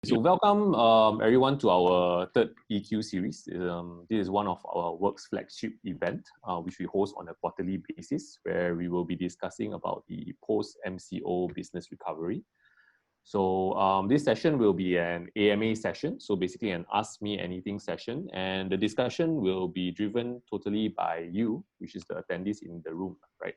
So welcome everyone to our third EQ series. This is one of our work's flagship event, which we host on a quarterly basis, where we will be discussing about the post-MCO business recovery. So this session will be an AMA session, so basically an Ask Me Anything session, and the discussion will be driven totally by you, which is the attendees in the room, right?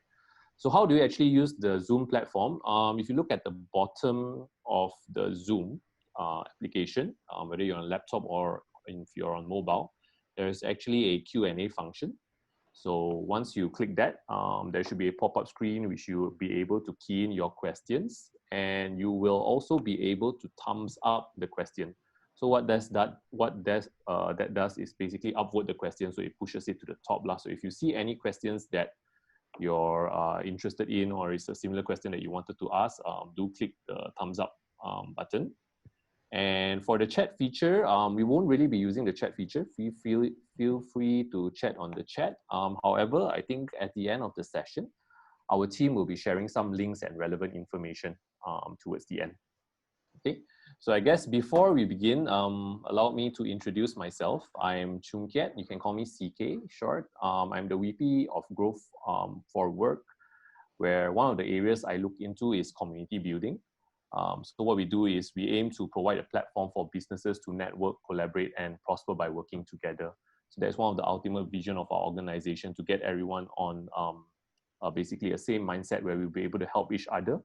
So how do you actually use the Zoom platform? If you look at the bottom of the Zoom application, whether you're on a laptop or if you're on mobile, there's actually a Q&A function. So once you click that, there should be a pop-up screen which you will be able to key in your questions, and you will also be able to thumbs up the question. So what that does is basically upvote the question, so it pushes it to the top. So if you see any questions that you're interested in, or it's a similar question that you wanted to ask, do click the thumbs up button. And for the chat feature, we won't really be using the chat feature. Feel free to chat on the chat. However, I think at the end of the session, our team will be sharing some links and relevant information towards the end. Okay, so I guess before we begin, allow me to introduce myself. I'm Chung Kiat. You can call me CK short. I'm the VP of Growth for Work, where one of the areas I look into is community building. So what we do is we aim to provide a platform for businesses to network, collaborate, and prosper by working together. So that's one of the ultimate vision of our organization, to get everyone on basically a same mindset where we'll be able to help each other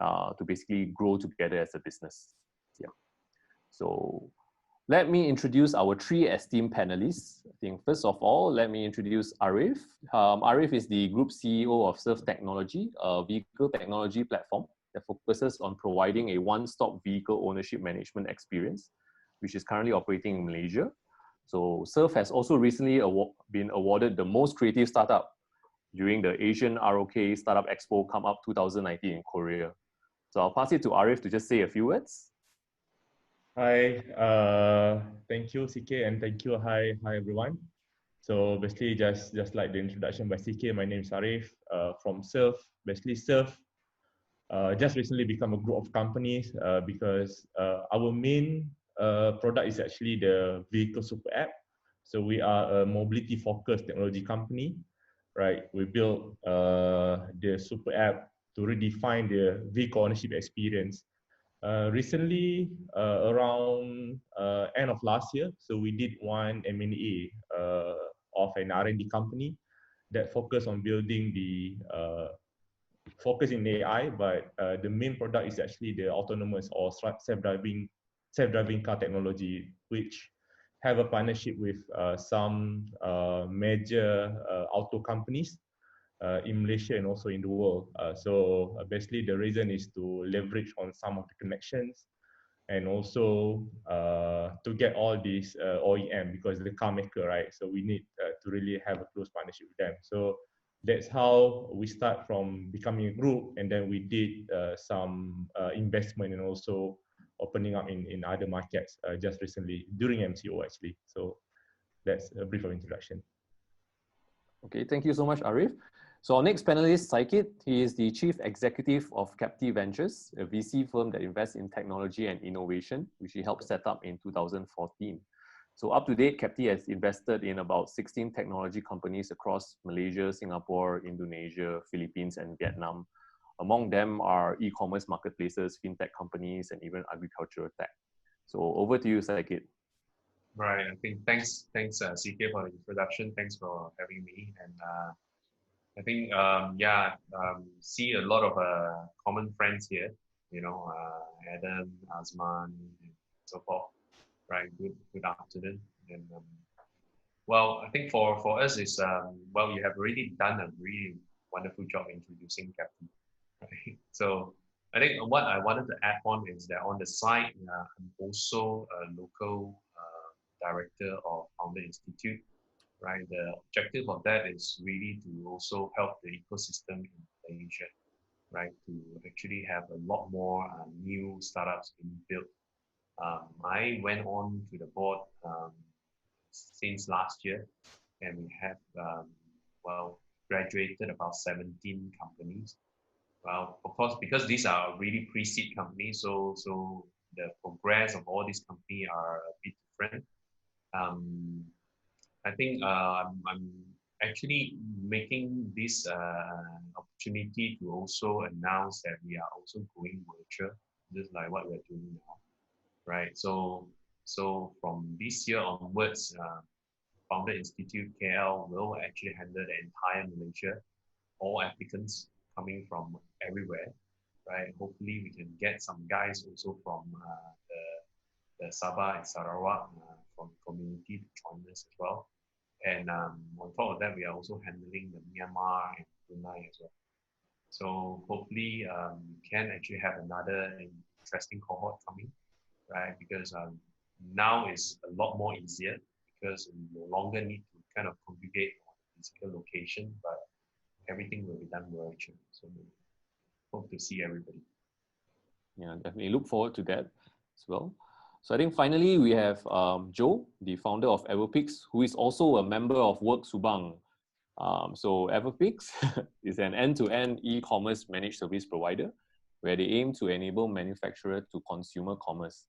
to basically grow together as a business. Yeah. So let me introduce our three esteemed panelists. I think first of all, let me introduce Arif. Arif is the Group CEO of Surf Technology, a vehicle technology platform that focuses on providing a one-stop vehicle ownership management experience, which is currently operating in Malaysia. So Surf has also recently been awarded the most creative startup during the Asian ROK Startup Expo Come Up 2019 in Korea. So I'll pass it to Arif to just say a few words. Hi, thank you CK, and thank you, hi everyone. So basically just like the introduction by CK, my name is Arif from Surf. Basically Surf just recently become a group of companies because our main product is actually the vehicle super app. So we are a mobility focused technology company, right? We built the super app to redefine the vehicle ownership experience. Recently, around end of last year, so we did one M&A of an R&D company that focused on building the focus in AI, but the main product is actually the autonomous or self-driving car technology, which have a partnership with some major auto companies in Malaysia and also in the world. So basically the reason is to leverage on some of the connections, and also to get all these OEM, because the car maker, right? So we need to really have a close partnership with them. So that's how we start from becoming a group, and then we did some investment and also opening up in other markets just recently during MCO actually. So that's a brief of introduction. Okay, thank you so much, Arif. So our next panelist, Saikit, he is the Chief Executive of Capti Ventures, a VC firm that invests in technology and innovation, which he helped set up in 2014. So up to date, Capti has invested in about 16 technology companies across Malaysia, Singapore, Indonesia, Philippines, and Vietnam. Among them are e-commerce marketplaces, fintech companies, and even agricultural tech. So over to you, Saikit. Right. I think thanks, CK, for the introduction. Thanks for having me. And I think see a lot of common friends here. You know, Adam, Azman, and so forth. Right. Good afternoon. And well, I think for us is well, you have already done a really wonderful job introducing Capti. Right. So I think what I wanted to add on is that on the side, I'm also a local director of Founder Institute, right? The objective of that is really to also help the ecosystem in Malaysia, right? To actually have a lot more new startups being built. I went on to the board since last year, and we have, well, graduated about 17 companies. Well, of course, because these are really pre-seed companies, so the progress of all these companies are a bit different. Um, I think I'm actually making this opportunity to also announce that we are also going virtual, just like what we're doing now, right? So from this year onwards, Founder Institute KL will actually handle the entire Malaysia, all applicants coming from everywhere, right? Hopefully we can get some guys also from the Sabah and Sarawak from community to join us as well. And on top of that, we are also handling the Myanmar and Brunei as well. So hopefully can actually have another interesting cohort coming, right? Because now is a lot more easier because we no longer need to kind of congregate on a physical location, but everything will be done virtually. So hope to see everybody. Yeah, definitely look forward to that as well. So I think finally we have Joe, the founder of Everpix, who is also a member of Work Subang. So Everpix is an end-to-end e-commerce managed service provider where they aim to enable manufacturer to consumer commerce.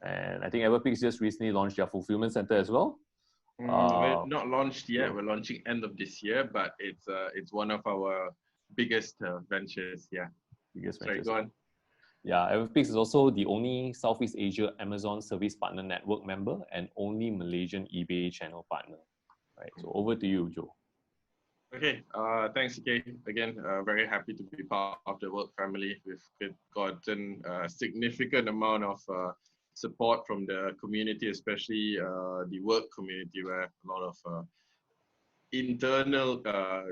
And I think Everpix just recently launched their fulfillment center as well. We're not launched yet. We're launching end of this year, but it's one of our biggest ventures. Yeah. Sorry, go on. Yeah, Everpix is also the only Southeast Asia Amazon Service Partner Network member and only Malaysian eBay channel partner. Right. So over to you, Joe. Okay, thanks, CK. Again, very happy to be part of the Work family. We've gotten a significant amount of support from the community, especially the work community, where a lot of internal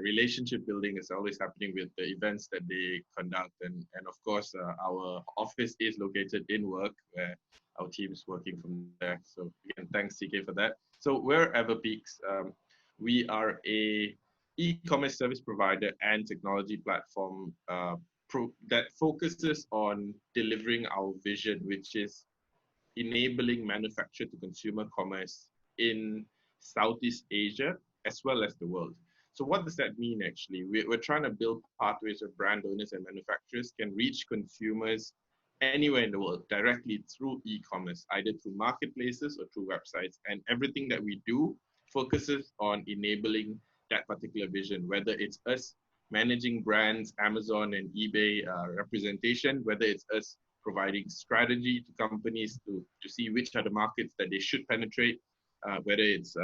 relationship building is always happening with the events that they conduct. And of course, our office is located in Work, where our team is working from there. So again, thanks, CK, for that. So we're Everpix. We are a e-commerce service provider and technology platform that focuses on delivering our vision, which is enabling manufacture to consumer commerce in Southeast Asia as well as the world. So what does that mean actually? We're trying to build pathways where brand owners and manufacturers can reach consumers anywhere in the world directly through e-commerce, either through marketplaces or through websites. And everything that we do focuses on enabling that particular vision, whether it's us managing brands, Amazon and eBay representation, whether it's us providing strategy to companies to see which are the markets that they should penetrate, whether it's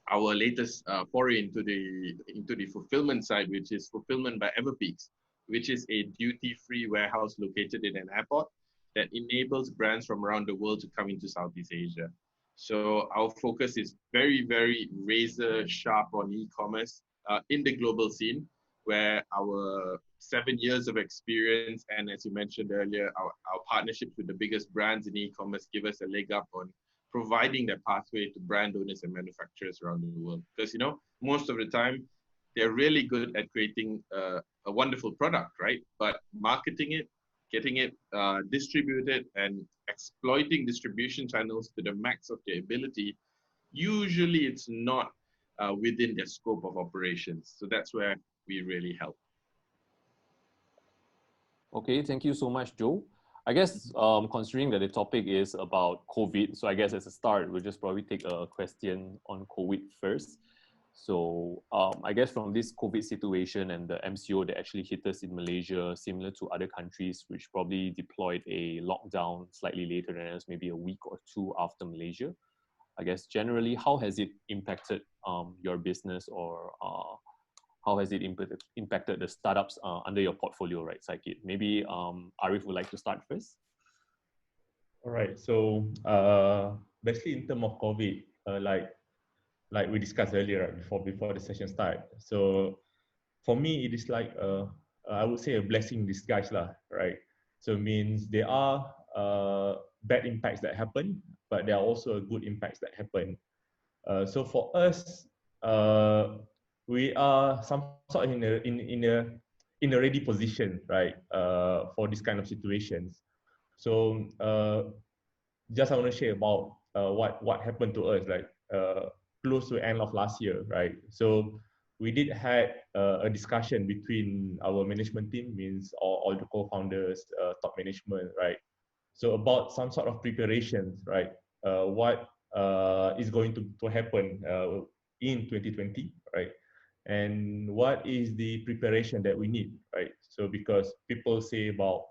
our latest foray into the fulfillment side, which is fulfillment by Everpix, which is a duty-free warehouse located in an airport that enables brands from around the world to come into Southeast Asia. So our focus is very, very razor sharp on e-commerce in the global scene, where our 7 years of experience and, as you mentioned earlier, our partnerships with the biggest brands in e-commerce give us a leg up on providing that pathway to brand owners and manufacturers around the world. Because, you know, most of the time, they're really good at creating a wonderful product, right? But marketing it, getting it distributed and exploiting distribution channels to the max of their ability, usually it's not within their scope of operations. So that's where we really help. Okay, thank you so much, Joe. I guess considering that the topic is about COVID, so I guess as a start, we'll just probably take a question on COVID first. So I guess from this COVID situation and the MCO that actually hit us in Malaysia, similar to other countries which probably deployed a lockdown slightly later than us, maybe a week or two after Malaysia, I guess generally, how has it impacted your business, or how has it impacted the startups under your portfolio, right, Saikit? Maybe Arif would like to start first. All right. So basically, in terms of COVID, like we discussed earlier, right, before the session start. So for me, it is like I would say a blessing in disguise, lah, right? So it means there are bad impacts that happen, but there are also good impacts that happen. So for us, we are some sort in a ready position, right, for this kind of situations. So just I want to share about what happened to us, like close to the end of last year, right? So we did had a discussion between our management team, means all the co-founders, top management, right? So about some sort of preparations, right? What is going to happen in 2020, right? And what is the preparation that we need, right? So because people say about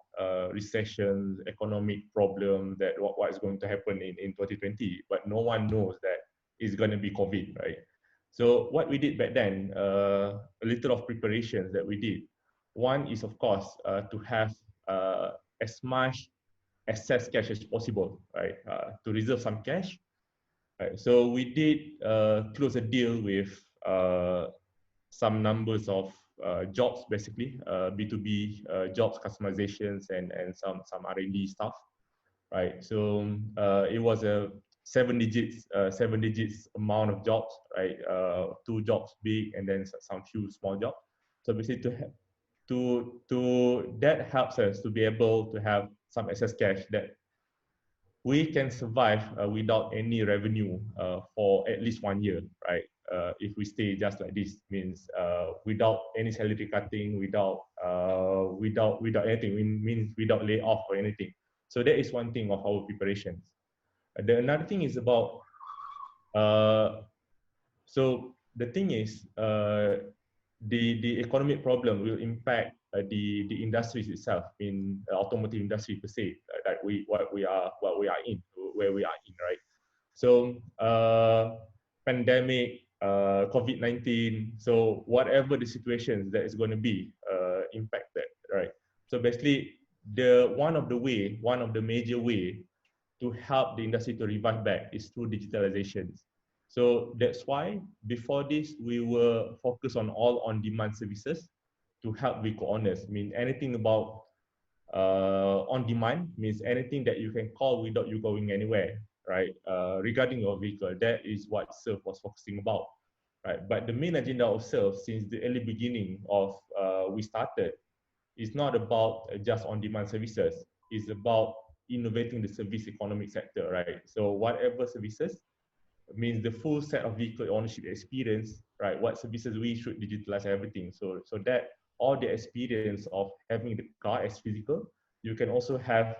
recession, economic problem, that what is going to happen in 2020, but no one knows that it's going to be COVID, right? So what we did back then, a little of preparations that we did. One is, of course, to have as much excess cash as possible, right? To reserve some cash. Right. So we did close a deal with some numbers of jobs, basically B2B jobs, customizations, and some R&D stuff, right? So it was a seven digits amount of jobs, right? Two jobs big, and then some few small jobs. So basically, to that helps us to be able to have some excess cash that we can survive without any revenue for at least 1 year, right? If we stay just like this, means without any salary cutting, without anything, means without layoff or anything. So that is one thing of our preparations. The another thing is about so the thing is the economic problem will impact the industries itself, in automotive industry per se, that where we are in, right? So pandemic, COVID-19, so whatever the situations that is going to be impacted, right? So basically, one of the major way to help the industry to revive back is through digitalizations. So that's why before this, we were focused on all on-demand services to help vehicle owners. I mean, anything about on-demand means anything that you can call without you going anywhere, right? Regarding your vehicle, that is what SURF was focusing about, right? But the main agenda of SURF since the early beginning of we started is not about just on-demand services. It's about innovating the service economic sector, right? So whatever services means the full set of vehicle ownership experience, right? What services we should digitalize everything. So that all the experience of having the car as physical, you can also have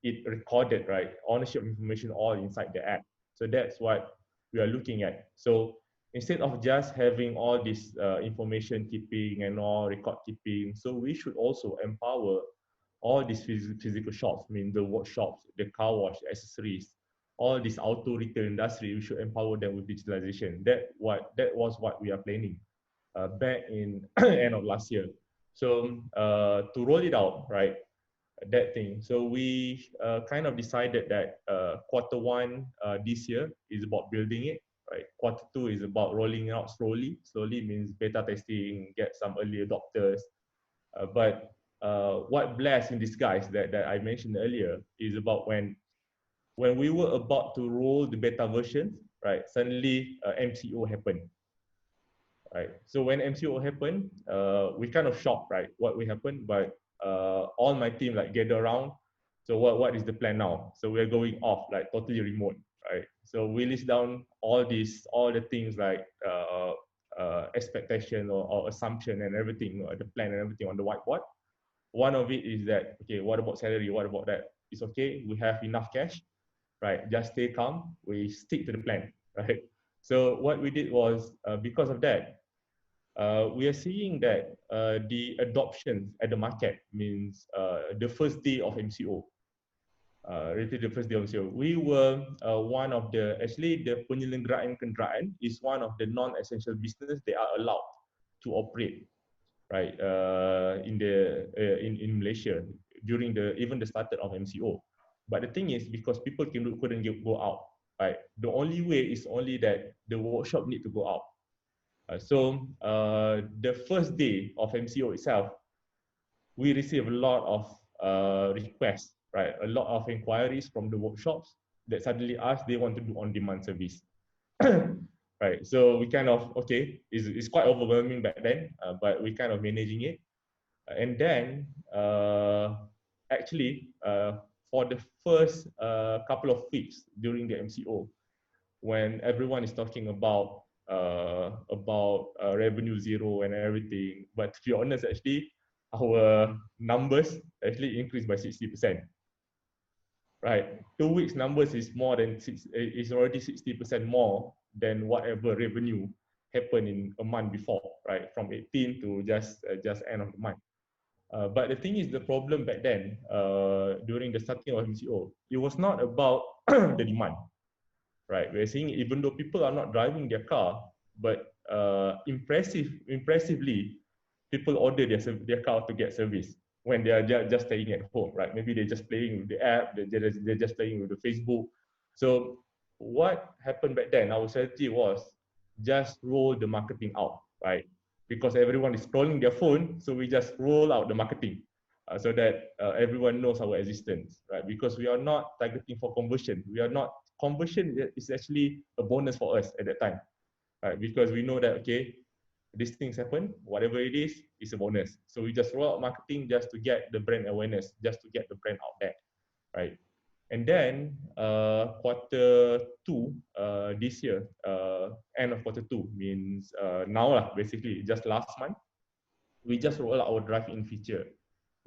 it recorded, right? Ownership information all inside the app. So that's what we are looking at. So instead of just having all this information keeping and all record keeping, so we should also empower all these physical shops, I mean the workshops, the car wash, accessories, all this auto retail industry, we should empower them with digitalization. That was what we are planning back in end of last year. So to roll it out, right, that thing. So we kind of decided that Q1 this year is about building it, right? Q2 is about rolling out slowly. Slowly means beta testing, get some early adopters. But what blessed in disguise that I mentioned earlier is about when we were about to roll the beta version, right, suddenly MCO happened, right? So when MCO happened, we kind of shocked, right, what will happen, but all my team like gather around. So what is the plan now? So we're going off like totally remote, right? So we list down all the things like expectation or assumption and everything, the plan and everything on the whiteboard. One of it is that, okay, what about salary? What about that? It's okay, we have enough cash, right? Just stay calm, we stick to the plan, right? So what we did was, because of that, we are seeing that the adoption at the market means the first day of MCO, related to the first day of MCO, we were one of the, actually the penyelenggaraan kenderaan is one of the non-essential business they are allowed to operate, right, in Malaysia during even the start of MCO. But the thing is, because people couldn't go out, right? The only way is only that the workshop need to go out. So the first day of MCO itself, we received a lot of requests, right? A lot of inquiries from the workshops that suddenly asked they want to do on-demand service. Right, so we kind of, okay, it's quite overwhelming back then, but we kind of managing it. And then actually for the first couple of weeks during the MCO, when everyone is talking about revenue zero and everything, but to be honest, actually our numbers actually increased by 60%. right? 2 weeks numbers is more than is already 60% more than whatever revenue happened in a month before, right? From 18 to just end of the month. But the thing is, the problem back then, during the starting of MCO, it was not about the demand, right? We're seeing even though people are not driving their car, but impressively, people order their car to get service when they are just staying at home, right? Maybe they're just playing with the app, they're just playing with the Facebook. So what happened back then, our strategy was just roll the marketing out, right? Because everyone is scrolling their phone, so we just roll out the marketing so that everyone knows our existence, right? Because we are not targeting for conversion. We are not, conversion is actually a bonus for us at that time, right? Because we know that, okay, these things happen, whatever it is a bonus. So we just roll out marketing just to get the brand awareness, just to get the brand out there, right? And then quarter two this year, end of quarter two means now lah, basically just last month, we just roll out our drive-in feature,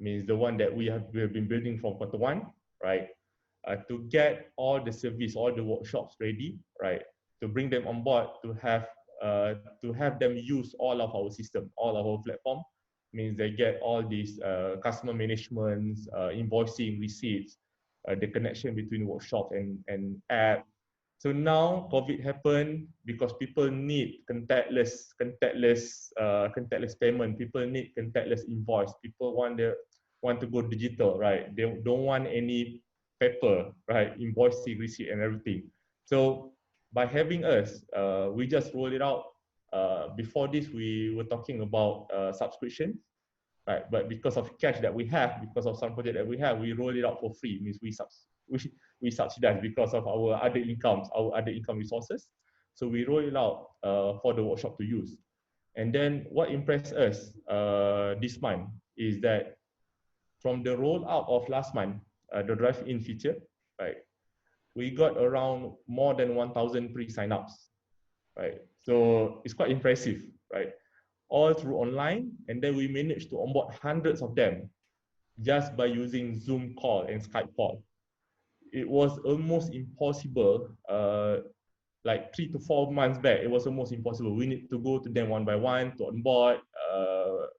means the one that we have been building from quarter one, right? To get all the service, all the workshops ready, right? To bring them on board, to have them use all of our system, all of our platform, means they get all these customer management, invoicing, receipts, the connection between workshop and app. So now COVID happened because people need contactless payment. People need contactless invoice. People want to go digital, right? They don't want any paper, right? Invoicing, receipt, and everything. So by having us, we just roll it out. Before this, we were talking about subscription, right? But because of cash that we have, because of some project that we have, we roll it out for free. Means we subsidize because of our other incomes, our other income resources. So we roll it out for the workshop to use. And then what impressed us this month is that from the rollout of last month, the drive-in feature, right? We got around more than 1,000 pre-signups, right? So it's quite impressive, right? All through online, and then we managed to onboard hundreds of them just by using Zoom call and Skype call. It was almost impossible, like 3 to 4 months back, it was almost impossible. We need to go to them one by one to onboard,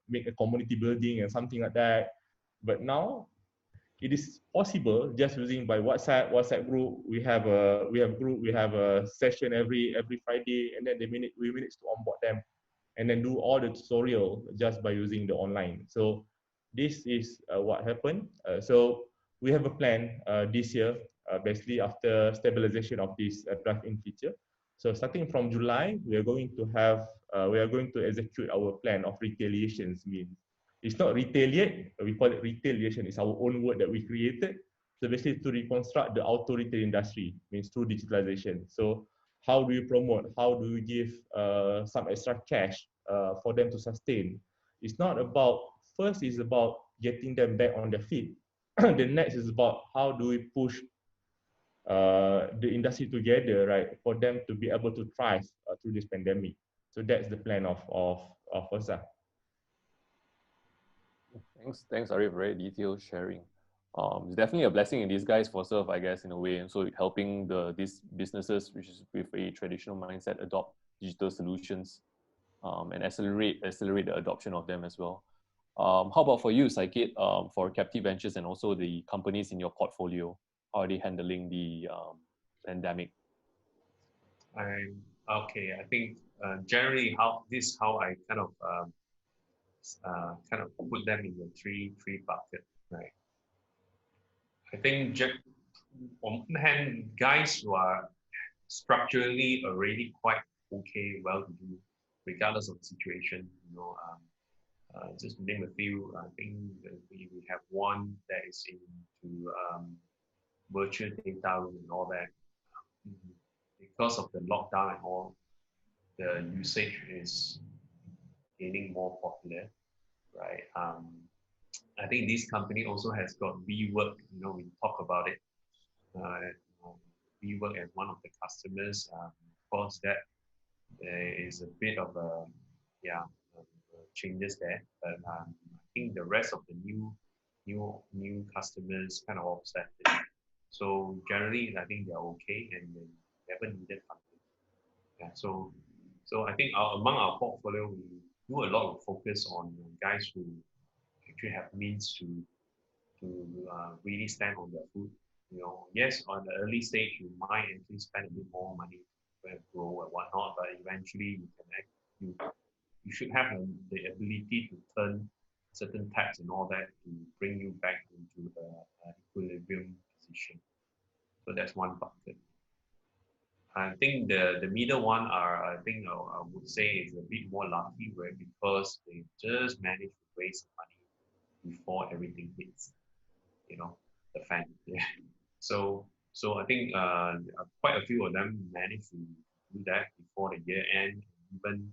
make a community building and something like that. But now it is possible just using by WhatsApp group. We have a session every Friday, and then we manage to onboard them and then do all the tutorial just by using the online. So this is what happened. So we have a plan this year, basically after stabilization of this drive-in feature. So starting from July, we are going to execute our plan of retaliations. Means it's not retaliate, we call it retaliation. It's our own word that we created. So basically to reconstruct the auto retail industry, means through digitalization. So how do you promote? How do you give some extra cash for them to sustain? It's not about, first is about getting them back on their feet. The next is about how do we push the industry together, right, for them to be able to thrive through this pandemic. So that's the plan of us. Thanks, Arif. Very detailed sharing. It's definitely a blessing in disguise for Surf, I guess, in a way, and so helping these businesses, which is with a traditional mindset, adopt digital solutions and accelerate the adoption of them as well. How about for you, Saikit, for Captive Ventures and also the companies in your portfolio? How are they handling the pandemic? Okay. I think generally how I kind of put them in the three bucket, right? I think on one hand, guys who are structurally already quite okay, well-to-do, regardless of the situation, just to name a few, I think we have one that is into virtual data room and all that. Because of the lockdown and all, the usage is getting more popular, right? I think this company also has got WeWork. We talk about it. WeWork as one of the customers. Of course, that there is a bit of changes there, but I think the rest of the new customers kind of offset it. So generally, I think they're okay and they never needed funding. Yeah, so I think among our portfolio, we do a lot of focus on guys who actually have means to really stand on their foot. Yes, on the early stage, you might actually spend a bit more money to grow and whatnot, but eventually you you should have the ability to turn certain taps and all that to bring you back into the equilibrium position. So that's one bucket. I think the middle one are, I think I would say is a bit more lucky, where because they just managed to raise money before everything hits, the fan. Yeah. So I think quite a few of them managed to do that before the year end. Even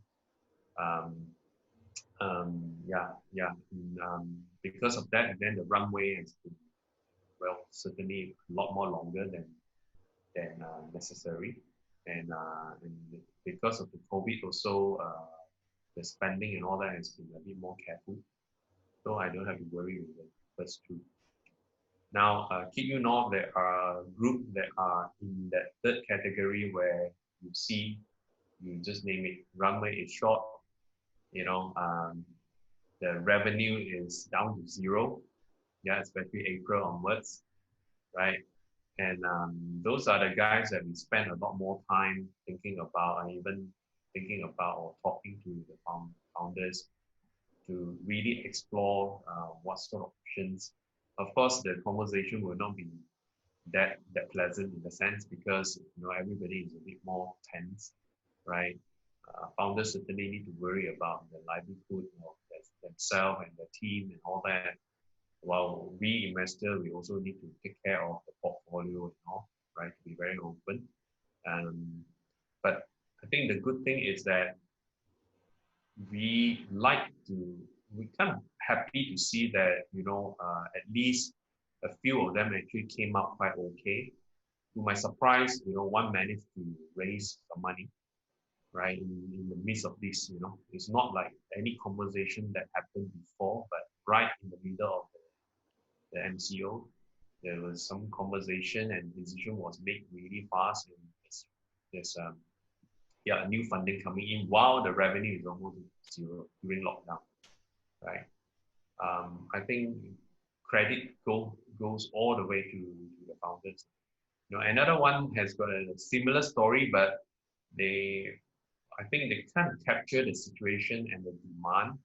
um, because of that, and then the runway has been, well, certainly a lot more longer than necessary, and because of the COVID also, the spending and all that has been a bit more careful. So I don't have to worry with the first two. Now, kid you not, there are groups that are in that third category where you see, you just name it, runway is short, the revenue is down to zero, yeah, especially April onwards, right? And those are the guys that we spend a lot more time thinking about, and even thinking about or talking to the founders to really explore what sort of options. Of course, the conversation will not be that pleasant in the sense, because everybody is a bit more tense, right? Founders certainly need to worry about the livelihood of themselves and the team and all that. While we investors, we also need to take care of the portfolio and all, right? To be very open. But I think the good thing is that we kind of happy to see that, at least a few of them actually came out quite okay. To my surprise, one managed to raise some money, right, in the midst of this. It's not like any conversation that happened before, but right in the middle of the MCO, there was some conversation and decision was made really fast, and there's new funding coming in while the revenue is almost zero during lockdown, right? I think credit goes all the way to the founders. Another one has got a similar story, but I think they kind of capture the situation and the demand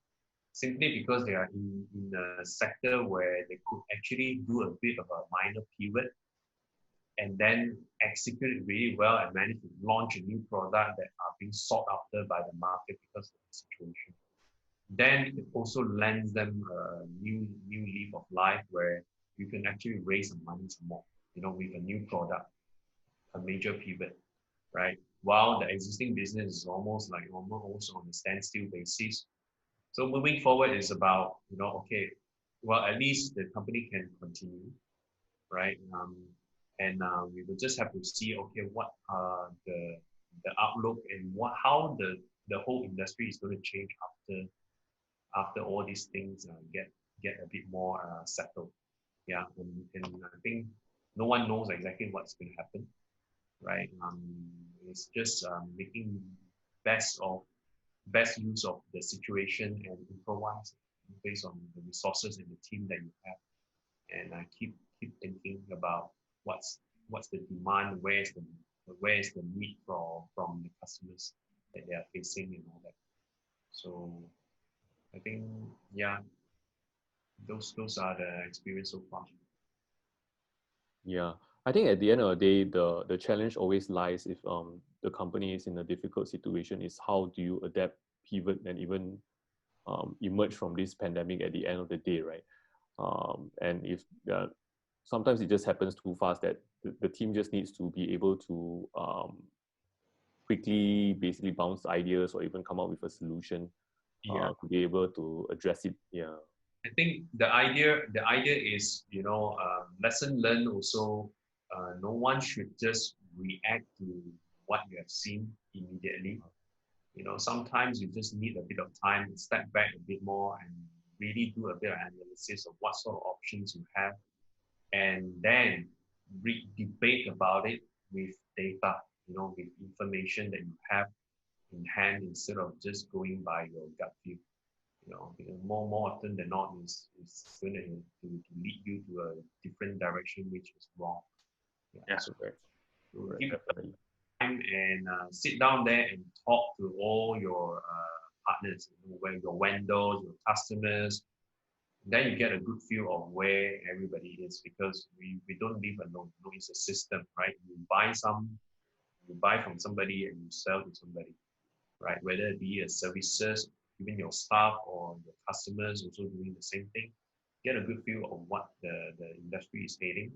simply because they are in a sector where they could actually do a bit of a minor pivot and then execute it really well and manage to launch a new product that are being sought after by the market because of the situation. Then it also lends them a new leaf of life where you can actually raise some money some more, with a new product, a major pivot, right? While the existing business is almost on a standstill basis. So moving forward is about, okay, well, at least the company can continue, right? And we will just have to see, okay, what the outlook and how the whole industry is going to change after all these things get a bit more settled. Yeah, and I think no one knows exactly what's going to happen, right? It's just making best use of the situation and improvise based on the resources and the team that you have, and I keep thinking about what's the demand, where's the need from the customers that they are facing and all that. So I think, yeah, those are the experience so far. Yeah, I think at the end of the day, the challenge always lies if the company is in a difficult situation, is how do you adapt, pivot, and even emerge from this pandemic at the end of the day, right? And if sometimes it just happens too fast that the team just needs to be able to quickly basically bounce ideas or even come up with a solution to be able to address it. Yeah. I think the idea is, lesson learned also. No one should just react to what you have seen immediately. Sometimes you just need a bit of time to step back a bit more and really do a bit of analysis of what sort of options you have, and then debate about it with data, with information that you have in hand instead of just going by your gut feel. More often than not is going to lead you to a different direction, which is wrong. Yeah. So give time and sit down there and talk to all your partners, your vendors, your customers. Then you get a good feel of where everybody is, because we don't live alone. It's a system, right? You buy from somebody and you sell to somebody, right? Whether it be a services, even your staff or your customers also doing the same thing. Get a good feel of what the industry is heading,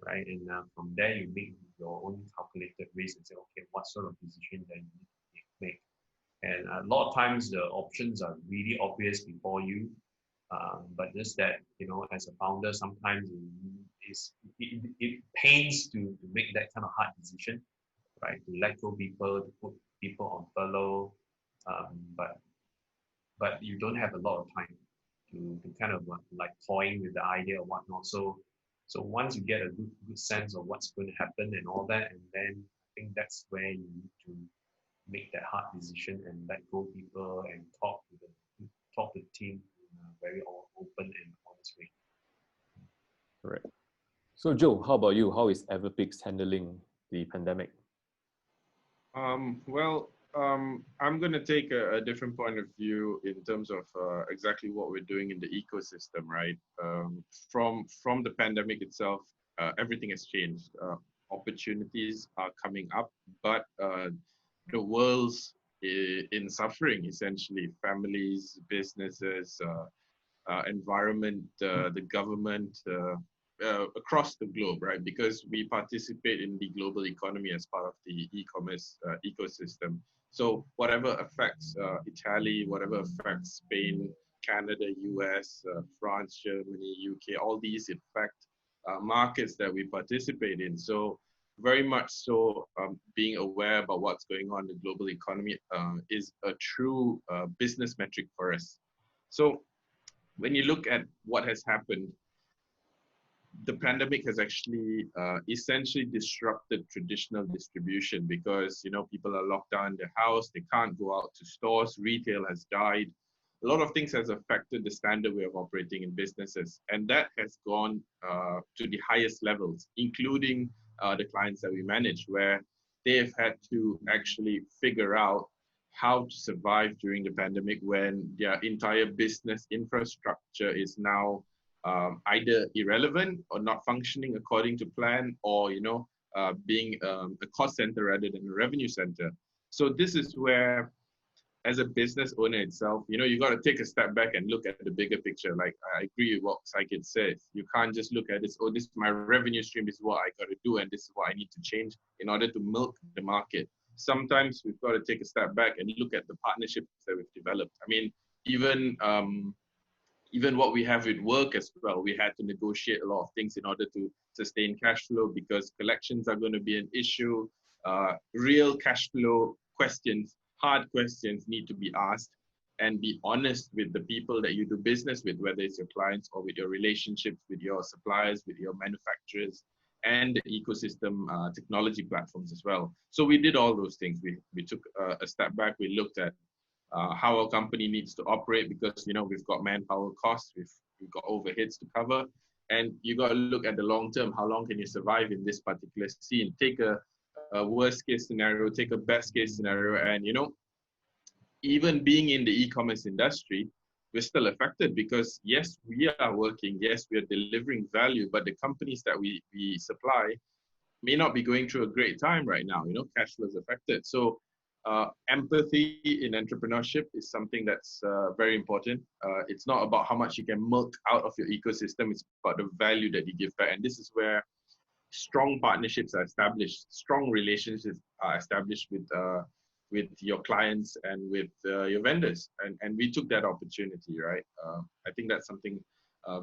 right? And from there, you make your own calculated risk and say, okay, what sort of decision that you need to make. And a lot of times the options are really obvious before you, but just that, as a founder, sometimes it pains to make that kind of hard decision, right? To let go people, to put people on furlough, but you don't have a lot of time to kind of like toying with the idea or whatnot. So once you get a good sense of what's going to happen and all that, and then I think that's where you need to make that hard decision and let go people and talk to the team in a very open and honest way. Correct. So Joe, how about you? How is Everpix handling the pandemic? I'm going to take a different point of view in terms of exactly what we're doing in the ecosystem, right? From the pandemic itself, everything has changed. Opportunities are coming up, but the world's in suffering, essentially. Families, businesses, environment, the government, across the globe, right? Because we participate in the global economy as part of the e-commerce ecosystem. So whatever affects Italy, whatever affects Spain, Canada, US, France, Germany, UK, all these affect markets that we participate in. So very much so, being aware about what's going on in the global economy is a true business metric for us. So when you look at what has happened, the pandemic has actually essentially disrupted traditional distribution because, people are locked down in their house, they can't go out to stores, retail has died. A lot of things has affected the standard way of operating in businesses. And that has gone to the highest levels, including the clients that we manage, where they've had to actually figure out how to survive during the pandemic when their entire business infrastructure is now either irrelevant or not functioning according to plan, or being a cost center rather than a revenue center. So this is where, as a business owner itself, you got to take a step back and look at the bigger picture. Like, I agree with what Saikid says. You can't just look at this, oh, this is my revenue stream, this is what I got to do, and this is what I need to change in order to milk the market. Sometimes we've got to take a step back and look at the partnerships that we've developed. I mean, even what we have with work as well, we had to negotiate a lot of things in order to sustain cash flow, because collections are going to be an issue. Real cash flow questions, hard questions need to be asked, and be honest with the people that you do business with, whether it's your clients or with your relationships with your suppliers, with your manufacturers, and the ecosystem technology platforms as well. So we did all those things. We took a step back. We looked at how our company needs to operate, because we've got manpower costs, we've got overheads to cover, and you got to look at the long term. How long can you survive in this particular scene? Take a worst case scenario, take a best case scenario, and even being in the e-commerce industry, we're still affected, because yes, we are working, yes, we are delivering value, but the companies that we supply may not be going through a great time right now. Cash flow is affected. So empathy in entrepreneurship is something that's very important. It's not about how much you can milk out of your ecosystem, it's about the value that you give back. And this is where strong partnerships are established, strong relationships are established with your clients and with your vendors. And we took that opportunity, right? I think that's something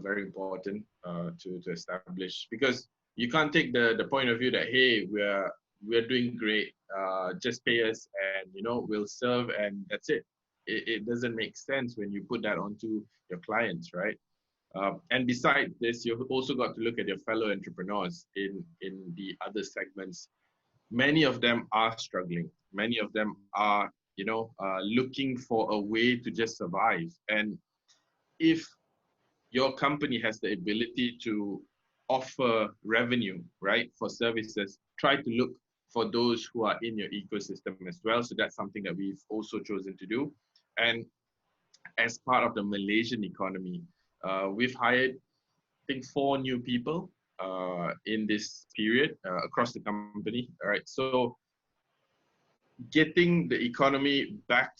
very important to establish, because you can't take the point of view that, hey, we're doing great, just pay us and we'll serve and that's it. It doesn't make sense when you put that onto your clients, right? And besides this, you've also got to look at your fellow entrepreneurs in the other segments. Many of them are struggling. Many of them are, looking for a way to just survive. And if your company has the ability to offer revenue, right, for services, try to look for those who are in your ecosystem as well. So that's something that we've also chosen to do. And as part of the Malaysian economy, we've hired, I think, 4 new people in this period across the company. All right. So getting the economy back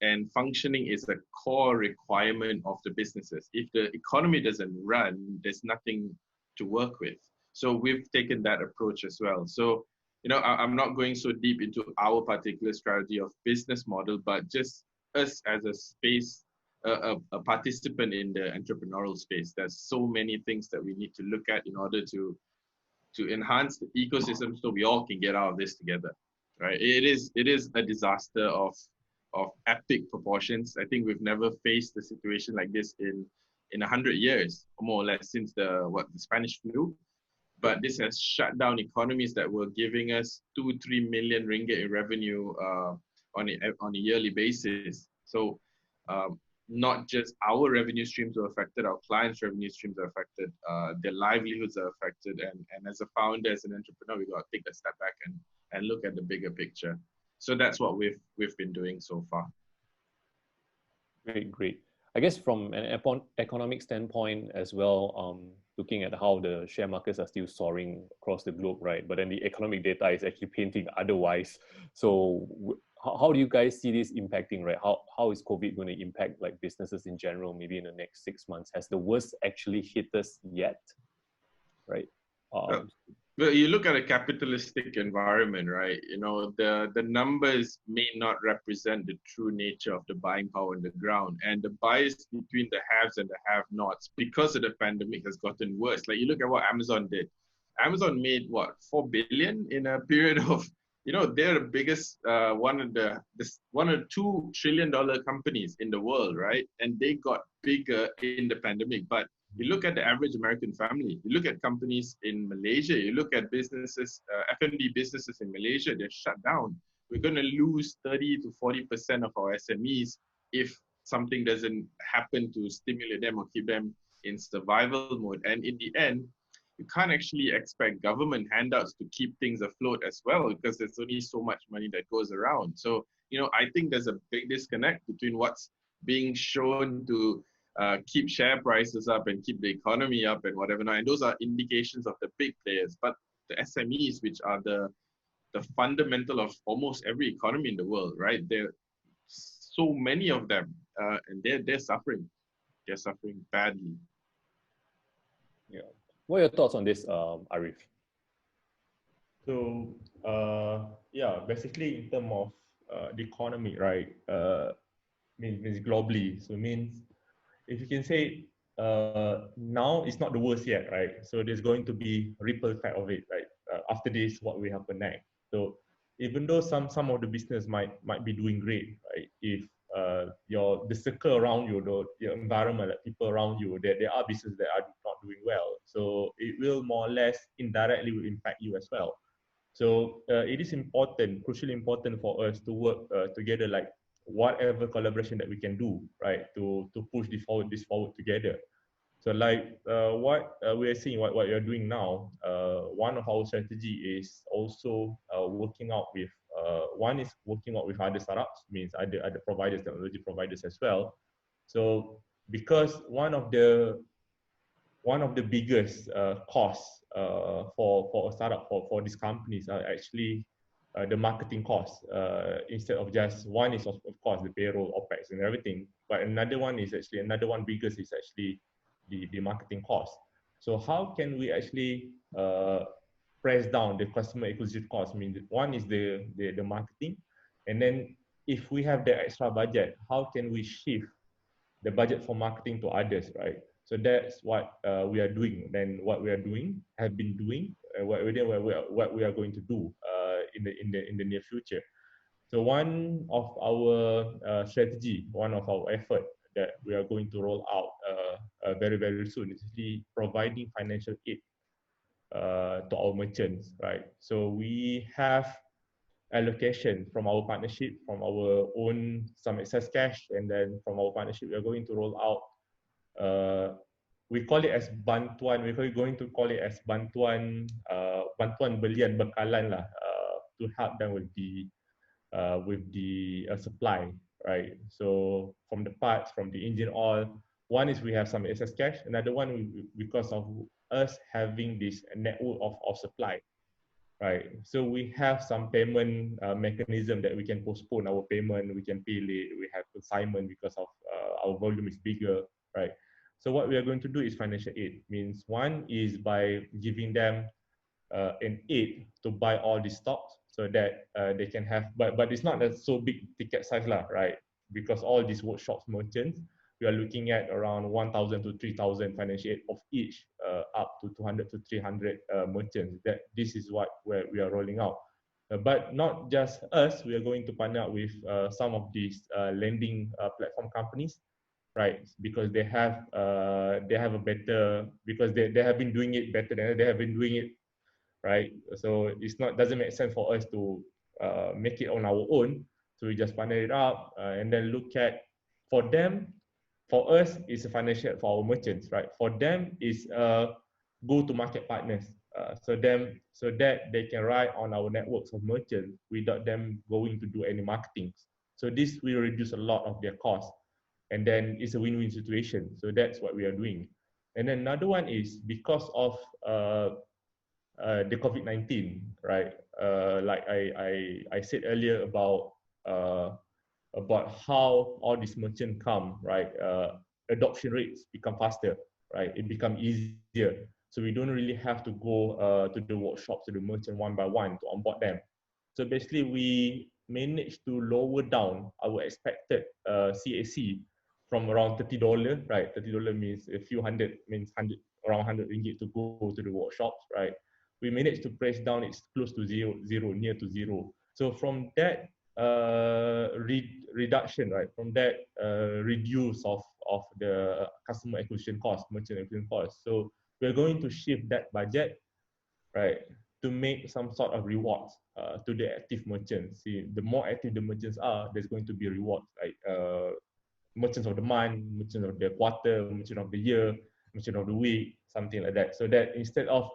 and functioning is a core requirement of the businesses. If the economy doesn't run, there's nothing to work with. So we've taken that approach as well. So, I'm not going so deep into our particular strategy of business model, but just us as a space, a participant in the entrepreneurial space. There's so many things that we need to look at in order to enhance the ecosystem so we all can get out of this together. Right? It is a disaster of epic proportions. I think we've never faced a situation like this in 100 years, more or less, since the Spanish flu. But this has shut down economies that were giving us 2-3 million ringgit in revenue on a yearly basis. So not just our revenue streams are affected, our clients' revenue streams are affected, their livelihoods are affected. And as a founder, as an entrepreneur, we got to take a step back and look at the bigger picture. So that's what we've been doing so far. Great. I guess from an economic standpoint as well, looking at how the share markets are still soaring across the globe, right? But then the economic data is actually painting otherwise. So how do you guys see this impacting, right? How is COVID going to impact like businesses in general, maybe in the next 6 months? Has the worst actually hit us yet, right? Well, you look at a capitalistic environment, right? The numbers may not represent the true nature of the buying power on the ground, and the bias between the haves and the have-nots because of the pandemic has gotten worse. Like you look at what Amazon did. Amazon made what, 4 billion in a period of, they're the biggest one of the $2 trillion companies in the world, right? And they got bigger in the pandemic, but you look at the average American family, you look at companies in Malaysia, you look at businesses, F&B businesses in Malaysia, they're shut down. We're going to lose 30 to 40% of our SMEs if something doesn't happen to stimulate them or keep them in survival mode. And in the end, you can't actually expect government handouts to keep things afloat as well, because there's only so much money that goes around. So, I think there's a big disconnect between what's being shown to keep share prices up and keep the economy up and whatever. And those are indications of the big players. But the SMEs, which are the fundamental of almost every economy in the world, right? There are so many of them, and they're suffering. They're suffering badly. Yeah. What are your thoughts on this, Arif? So basically in terms of the economy, right? Means globally. So means if you can say now it's not the worst yet, right? So there's going to be a ripple effect of it, right? After this, what will happen next? So even though some of the business might be doing great, right? If the circle around you, your environment, like people around you, there are businesses that are not doing well. So it will more or less indirectly will impact you as well. So it is important, crucially important for us to work together, like whatever collaboration that we can do, right, to push this forward together. So like what we are seeing, what you're doing now, one of our strategy is also working out with, one is working out with other startups, means other providers, technology providers as well. So because one of the biggest costs for a startup, for these companies are actually the marketing costs. Instead of just one is of course the payroll, OPEX and everything, but another one biggest is actually the marketing cost. So how can we actually press down the customer acquisition cost? I mean, one is the marketing, and then if we have the extra budget, how can we shift the budget for marketing to others, right? So that's what we are doing. Then what we are doing, have been doing, what we are going to do in the near future. So one of our strategy, one of our effort that we are going to roll out very, very soon is actually providing financial aid to our merchants, right? So we have allocation from our partnership, from our own some excess cash, and then from our partnership, we are going to roll out. We call it as bantuan. We're going to call it as bantuan, bantuan belian bekalan lah, to help them with the supply, right? So from the parts, from the engine oil, one is we have some excess cash. Another one, because of us having this network of supply, right? So we have some payment mechanism that we can postpone our payment, we can pay late, we have consignment because of our volume is bigger, right? So what we are going to do is financial aid. Means one is by giving them an aid to buy all the stocks so that they can have, but it's not a so big ticket size lah, right? Because all these workshops merchants, we are looking at around 1,000 to 3,000 financial aid of each, up to 200 to 300 merchants. That this is what where we are rolling out. But not just us, we are going to partner up with some of these lending platform companies, right? Because they have a better, because they have been doing it better than they have been doing it, right? So it's not, doesn't make sense for us to make it on our own. So we just partner it up and then look at, for them, for us, it's a financial for our merchants, right? For them, is go-to-market partners. So that they can ride on our networks of merchants without them going to do any marketing. So this will reduce a lot of their costs, and then it's a win-win situation. So that's what we are doing. And then another one is because of the COVID-19, right? Like I said earlier about how all these merchants come, right? Adoption rates become faster, right? It become easier. So we don't really have to go to the workshops, to the merchant one by one to onboard them. So basically, we managed to lower down our expected CAC from around $30, right? $30 means a few hundred, means around 100 ringgit to go to the workshops, right? We managed to press down it's close to zero, near to zero. So from that reduction, right? From that reduce of the customer acquisition cost, merchant acquisition cost. So we're going to shift that budget, right, to make some sort of rewards to the active merchants. See, the more active the merchants are, there's going to be rewards, like merchants of the month, merchants of the quarter, merchant of the year, merchant of the week, something like that. So that instead of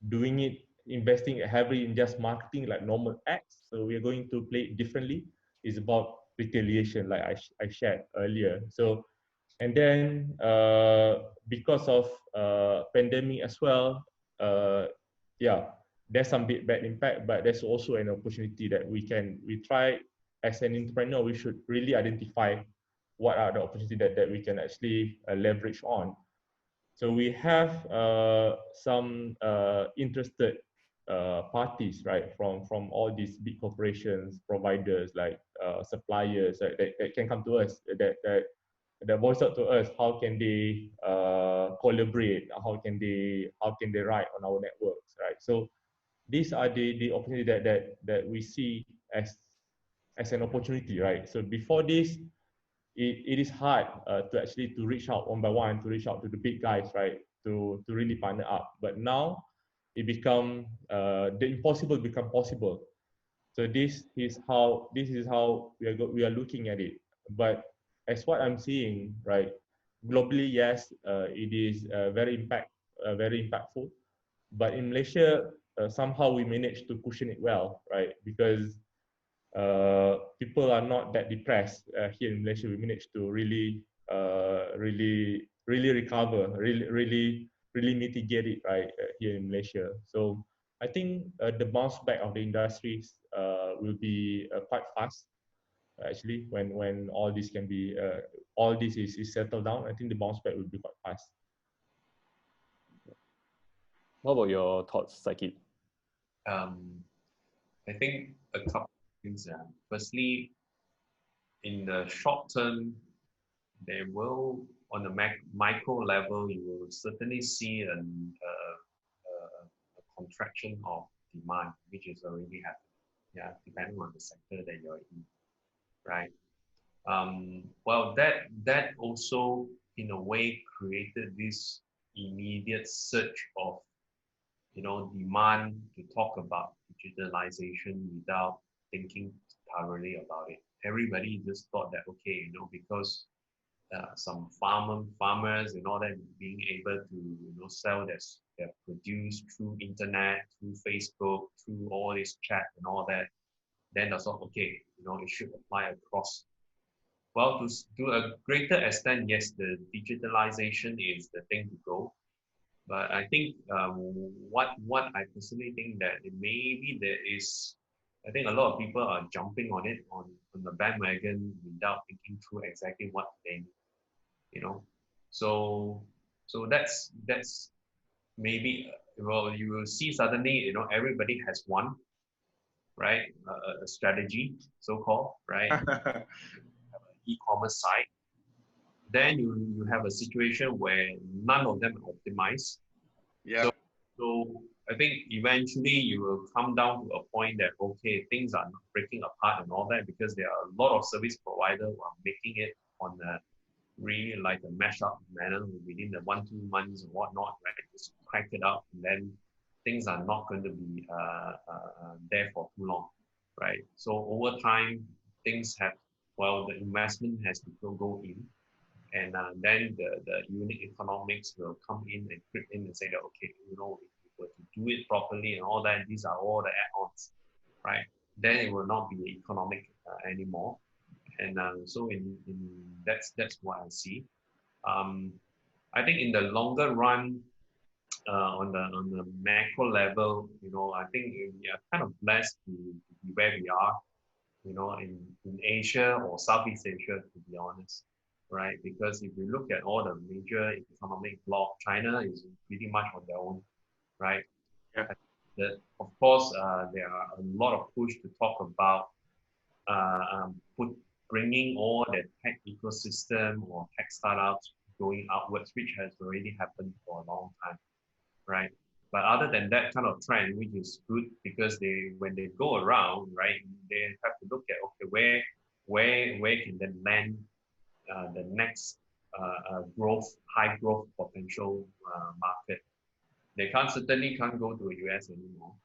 doing it, investing heavily in just marketing like normal ads, so we're going to play it differently. It's about retaliation, like I shared earlier. So, and then because of pandemic as well, yeah, there's some bad impact, but there's also an opportunity that we try as an entrepreneur, we should really identify what are the opportunities that we can actually leverage on. So we have some interested parties, right, from all these big corporations, providers, like suppliers, right, that can come to us, that voice out to us how can they collaborate, how can they ride on our networks, right? So these are the opportunity that we see as an opportunity, right? So before this, it is hard to actually to reach out one by one, to reach out to the big guys, right, to really partner up. But now it become the impossible become possible. So this is how we are looking at it. But as what I'm seeing, right, globally, yes, it is very impactful. But in Malaysia, somehow we managed to cushion it well, right? Because people are not that depressed here in Malaysia. We managed to really recover, really mitigate it, right, here in Malaysia. So I think the bounce back of the industries will be quite fast. Actually, when all this can be all this is settled down, I think the bounce back will be quite fast. What about your thoughts, Sakit? I think a couple of things. Firstly, in the short term, there will, on the micro level, you will certainly see a contraction of demand, which is already happening. Yeah, depending on the sector that you're in, right? Well, that also in a way created this immediate surge of, demand to talk about digitalization without thinking thoroughly about it. Everybody just thought that, okay, because some farmers and all that being able to sell their produce through internet, through Facebook, through all this chat and all that, then I thought, okay, it should apply across. Well, to a greater extent, yes, the digitalization is the thing to go. But I think what I personally think that maybe there is, I think a lot of people are jumping on it on the bandwagon without thinking through exactly what they need, So that's maybe, well, you will see suddenly, everybody has one, right? A strategy, so-called, right? E-commerce site. Then you have a situation where none of them are optimized. Yeah. So I think eventually you will come down to a point that, okay, things are not breaking apart and all that, because there are a lot of service providers who are making it on a really like a mashup manner within the 1-2 months and whatnot, right? Just crank it up, and then things are not going to be there for too long, right? So over time, things have, well, the investment has to go in, and then the unit economics will come in and creep in and say that, okay, if we were to do it properly and all that, these are all the add-ons, right? Then it will not be economic anymore. And so in that's what I see. I think in the longer run, on the macro level, I think we are kind of blessed to be where we are, in Asia or Southeast Asia, to be honest, right? Because if you look at all the major economic bloc, China is pretty much on their own, right? Yeah. Of course, there are a lot of push to talk about bringing all the tech ecosystem or tech startups going outwards, which has already happened for a long time, right? But other than that kind of trend, which is good, because when they go around, right, they have to look at, okay, where can they land the next high growth potential market. They certainly can't go to the US anymore,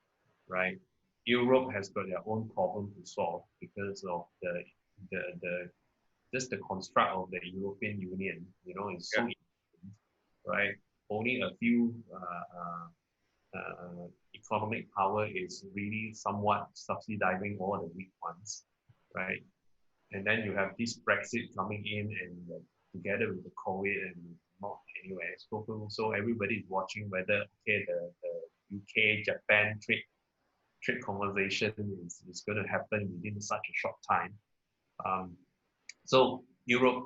right? Europe has got their own problem to solve because of the just the construct of the European Union, is so important, right? Only a few economic power is really somewhat subsidizing all the weak ones, right? And then you have this Brexit coming in, and together with the COVID and not anywhere. So everybody is watching whether, okay, the UK Japan trade conversation is going to happen within such a short time. So Europe,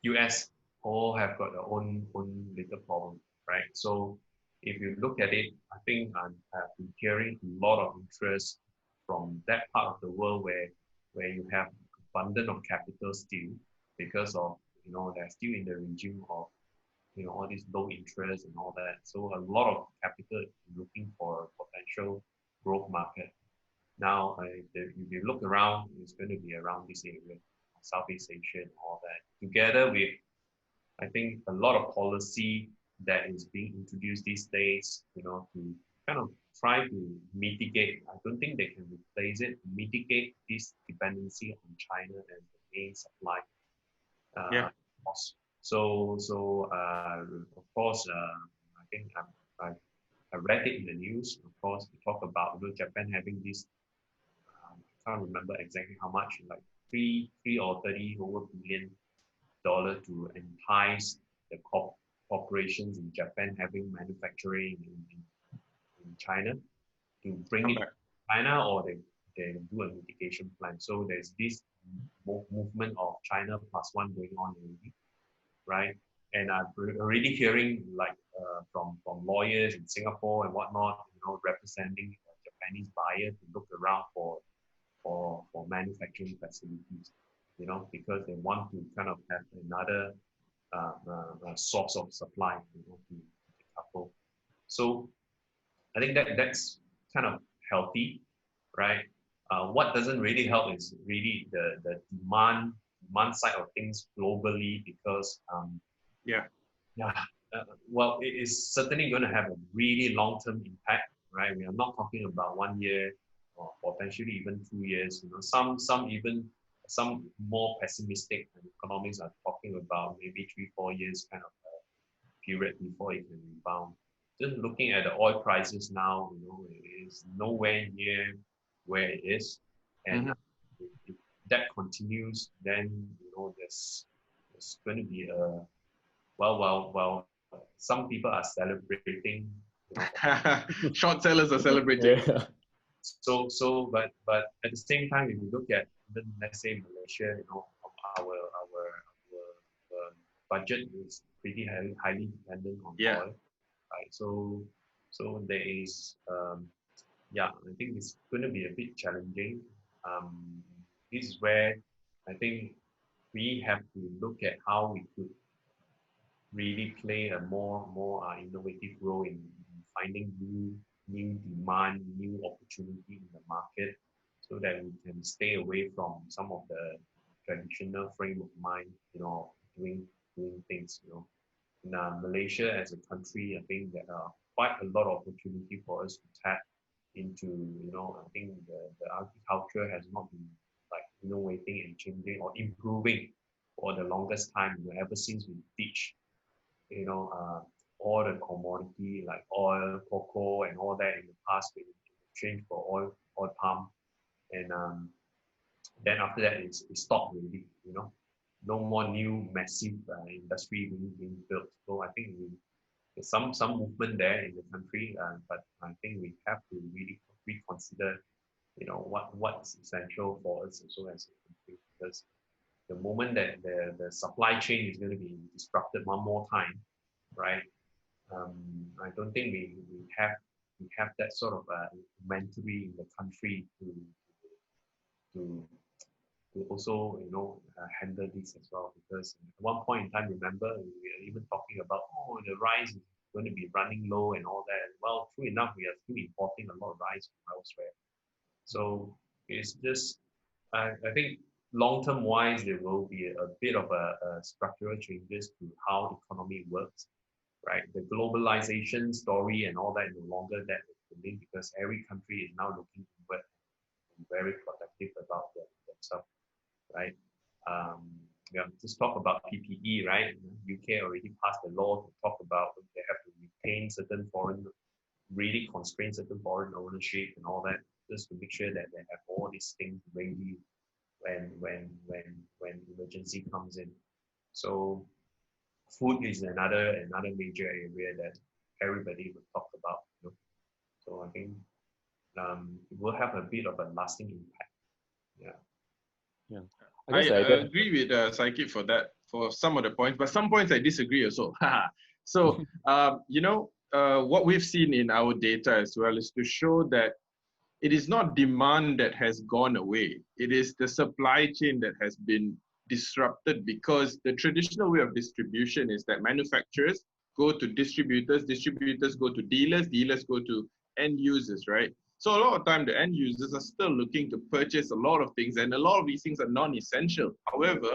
US all have got their own little problem, right? So if you look at it, I think I've been hearing a lot of interest from that part of the world where you have abundance of capital still, because of, they're still in the regime of, all these low interest and all that. So a lot of capital is looking for a potential growth market. Now, if you look around, it's going to be around this area, Southeast Asia and all that, together with, I think, a lot of policy that is being introduced these days, to kind of try to mitigate. I don't think they can replace it, mitigate this dependency on China as the main supply. So of course, I think I read it in the news. Of course, we talk about Japan having this. I can't remember exactly how much, like $3 or $30 billion to entice the corporations in Japan having manufacturing in China to bring it to China, or they do a mitigation plan. So there's this movement of China plus one going on already, right? And I'm already hearing from lawyers in Singapore and whatnot, representing Japanese buyers to look around for manufacturing facilities, because they want to kind of have another source of supply, to couple. So I think that's kind of healthy, right? What doesn't really help is really the demand side of things globally, because Yeah. Yeah. Well, it is certainly going to have a really long-term impact, right? We are not talking about 1 year or potentially even 2 years. You know, some more pessimistic economists are talking about maybe 3-4 years kind of period before it can rebound. Just looking at the oil prices now, you know, it is nowhere near where it is, and if that continues, then you know there's going to be a well. Some people are celebrating, you know. Short sellers are celebrating. Yeah. But at the same time, if you look at even, let's say, Malaysia, you know, our budget is pretty highly dependent on Yeah. oil, right? So there is yeah, I think it's going to be a bit challenging. This is where I think we have to look at how we could really play a more innovative role in finding new demand, new opportunity in the market, so that we can stay away from some of the traditional frame of mind, you know, doing things, you know. In Malaysia as a country, I think there are quite a lot of opportunity for us to tap into. You know, I think the agriculture has not been like innovating and changing or improving for the longest time, you know, ever since we teach, you know, all the commodity like oil, cocoa, and all that in the past in exchange for oil palm, and then after that it stopped really, you know, no more new massive industry being built. So I think there's some movement there in the country, but I think we have to really reconsider, you know, what's essential for us also as a country, because the moment that the supply chain is going to be disrupted one more time, right? I don't think we have that sort of inventory in the country to to also, you know, handle this as well. Because at one point in time, remember, we are even talking about, oh, the rice is going to be running low and all that. Well, true enough, we are still importing a lot of rice from elsewhere. So it's just, I think long-term wise, there will be a bit of a structural changes to how the economy works, right? The globalization story and all that no longer that is, because every country is now looking inward and very protective about themselves, right? Yeah, just talk about PPE, right? UK already passed the law to talk about they have to retain certain foreign, really constrain certain foreign ownership and all that, just to make sure that they have all these things ready when emergency comes in. So food is another major area that everybody will talk about. You know? So I think it will have a bit of a lasting impact. Yeah. Yeah. I agree with Saikit for that, for some of the points, but some points I disagree also. So, you know, what we've seen in our data as well is to show that it is not demand that has gone away. It is the supply chain that has been disrupted, because the traditional way of distribution is that manufacturers go to distributors, distributors go to dealers, dealers go to end users, right? So a lot of time the end users are still looking to purchase a lot of things, and a lot of these things are non-essential. However,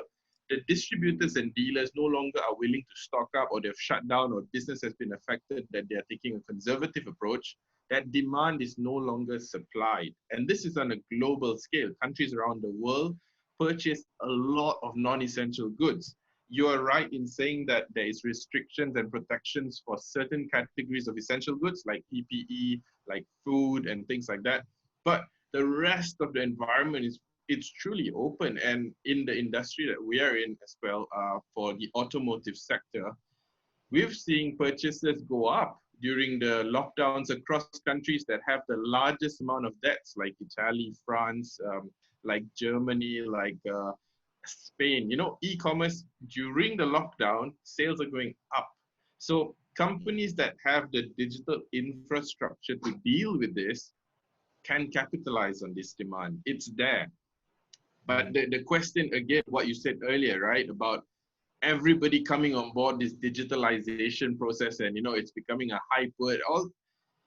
the distributors and dealers no longer are willing to stock up, or they've shut down, or business has been affected, that they're taking a conservative approach. That demand is no longer supplied. And this is on a global scale. Countries around the world purchase a lot of non-essential goods. You are right in saying that there is restrictions and protections for certain categories of essential goods like PPE, like food and things like that. But the rest of the environment it's truly open. And in the industry that we are in as well, for the automotive sector, we've seen purchases go up during the lockdowns across countries that have the largest amount of debts, like Italy, France, like Germany, like Spain. You know, e-commerce during the lockdown, sales are going up. So companies that have the digital infrastructure to deal with this can capitalize on this demand. It's there. But the question again, what you said earlier, right, about everybody coming on board this digitalization process, and you know, it's becoming a hype word.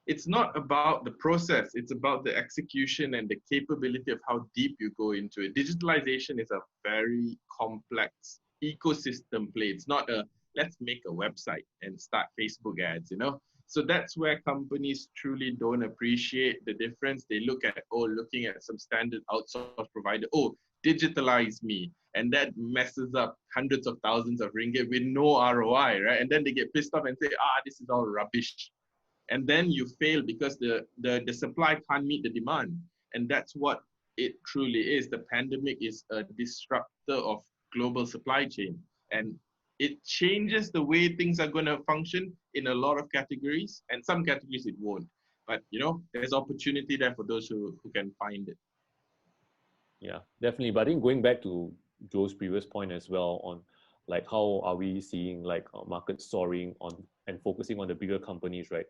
It's not about the process, it's about the execution and the capability of how deep you go into it. Digitalization is a very complex ecosystem play. It's not a let's make a website and start Facebook ads, you know? So that's where companies truly don't appreciate the difference. They look at, oh, looking at some standard outsourced provider, oh, digitalize me. And that messes up hundreds of thousands of ringgit with no ROI, right? And then they get pissed off and say, this is all rubbish. And then you fail because the supply can't meet the demand. And that's what it truly is. The pandemic is a disruptor of global supply chain. And it changes the way things are going to function in a lot of categories, and some categories it won't. But you know, there's opportunity there for those who can find it. Yeah, definitely. But I think going back to Joe's previous point as well on like how are we seeing like market soaring on and focusing on the bigger companies, right?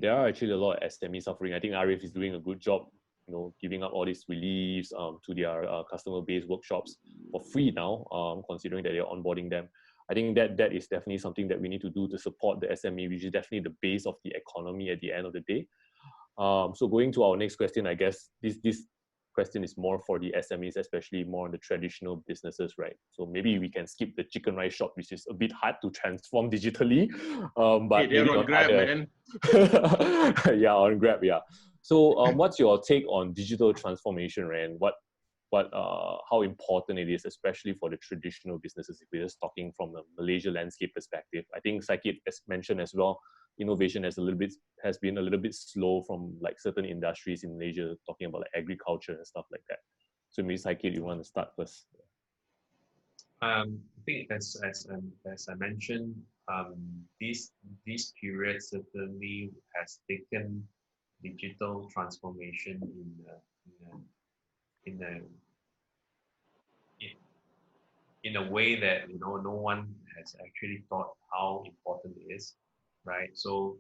There are actually a lot of SMEs suffering. I think Arif is doing a good job, you know, giving up all these reliefs to their customer-based workshops for free now, considering that they're onboarding them. I think that is definitely something that we need to do to support the SME, which is definitely the base of the economy at the end of the day. So going to our next question, I guess this question is more for the SMEs, especially more on the traditional businesses, right? So maybe we can skip the chicken rice shop, which is a bit hard to transform digitally. But hey, they're on Grab, man. Yeah, on Grab, yeah. So what's your take on digital transformation, right? And how important it is, especially for the traditional businesses, if we're just talking from the Malaysia landscape perspective. I think Saikid has mentioned as well, innovation has been a little bit slow from like certain industries in Malaysia, talking about like agriculture and stuff like that. So maybe Saikid, you want to start first? I think as I mentioned, this period certainly has taken digital transformation in a way that, you know, no one has actually thought how important it is, right? So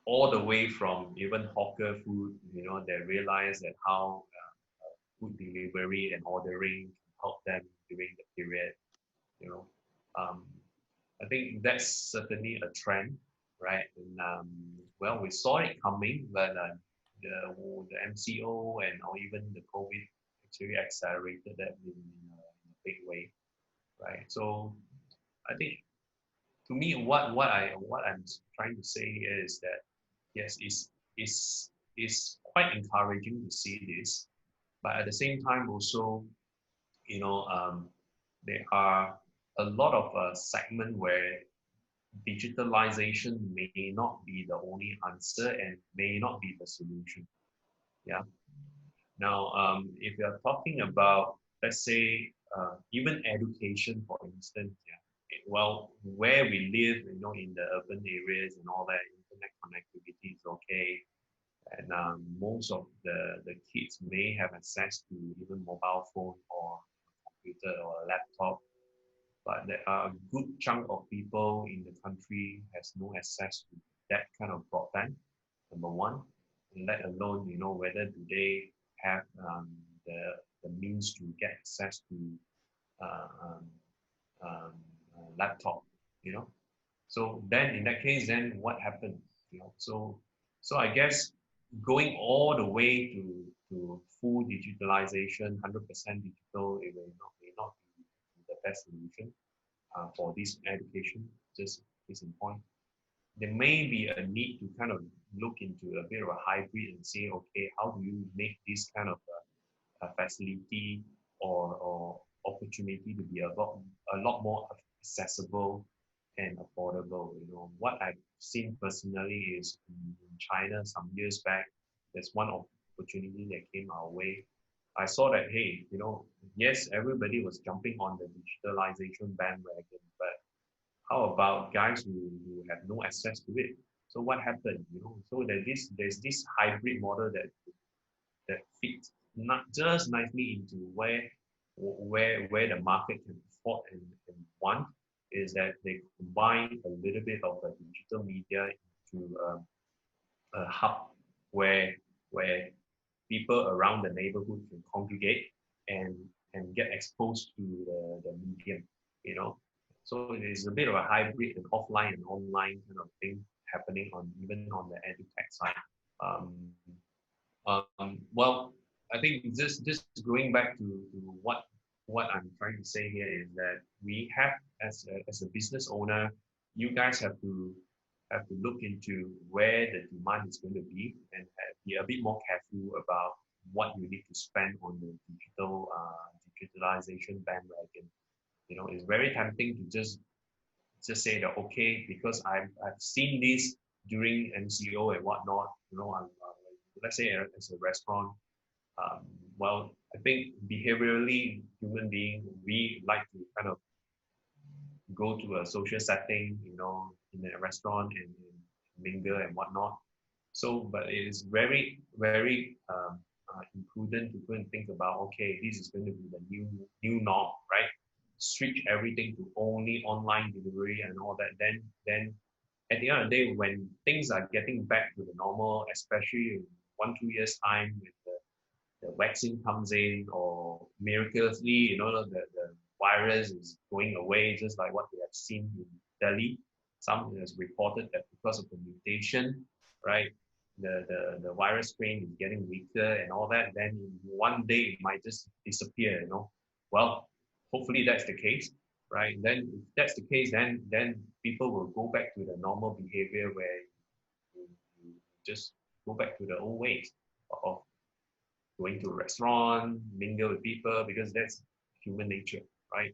all the way from even hawker food, you know, they realize that how food delivery and ordering can help them during the period, you know. I think that's certainly a trend, right? And well, we saw it coming, but the MCO and or even the COVID actually accelerated that in a big way, right? So I think to me, what I'm trying to say is that yes, it's quite encouraging to see this, but at the same time also, you know, there are a lot of segment where digitalization may not be the only answer and may not be the solution. Yeah. Now, if you're talking about, let's say, even education, for instance, yeah. Well, where we live, you know, in the urban areas and all that, internet connectivity is okay, and most of the kids may have access to even mobile phone or computer or a laptop, but there are a good chunk of people in the country has no access to that kind of broadband, number one, and let alone, you know, whether do they have the means to get access to uh, um, laptop, you know. So then in that case, then what happened? You know, so I guess going all the way to full digitalization, 100% digital, it may not be the best solution for this education. Just case in point, there may be a need to kind of look into a bit of a hybrid and say, okay, how do you make this kind of a facility or opportunity to be a lot more accessible and affordable. You know, what I've seen personally is in China some years back, there's one opportunity that came our way. I saw that, hey, you know, yes, everybody was jumping on the digitalization bandwagon, but how about guys who have no access to it? So what happened? You know, so there's this hybrid model that fits not just nicely into where the market can afford and want, is that they combine a little bit of a digital media into a hub where people around the neighborhood can congregate and get exposed to the medium, you know. So it is a bit of a hybrid and offline and online kind of thing happening even on the edutech side. Well, I think just going back to what what I'm trying to say here is that we have, as a business owner, you guys have to look into where the demand is going to be and be a bit more careful about what you need to spend on the digitalization bandwagon. You know, it's very tempting to just say that, okay, because I've seen this during MCO and whatnot. You know, let's say as a restaurant. Well, I think behaviorally, human being, we like to kind of go to a social setting, you know, in a restaurant and mingle and whatnot. So, but it is very, very imprudent to go and think about, okay, this is going to be the new norm, right? Switch everything to only online delivery and all that. Then at the end of the day, when things are getting back to the normal, especially in 1-2 years time, with the vaccine comes in, or miraculously, you know, the virus is going away, just like what we have seen in Delhi. Some has reported that because of the mutation, right, the virus strain is getting weaker and all that, then in one day it might just disappear, you know. Well, hopefully that's the case, right? Then if that's the case, then people will go back to the normal behavior where you just go back to the old ways of going to a restaurant, mingle with people, because that's human nature, right?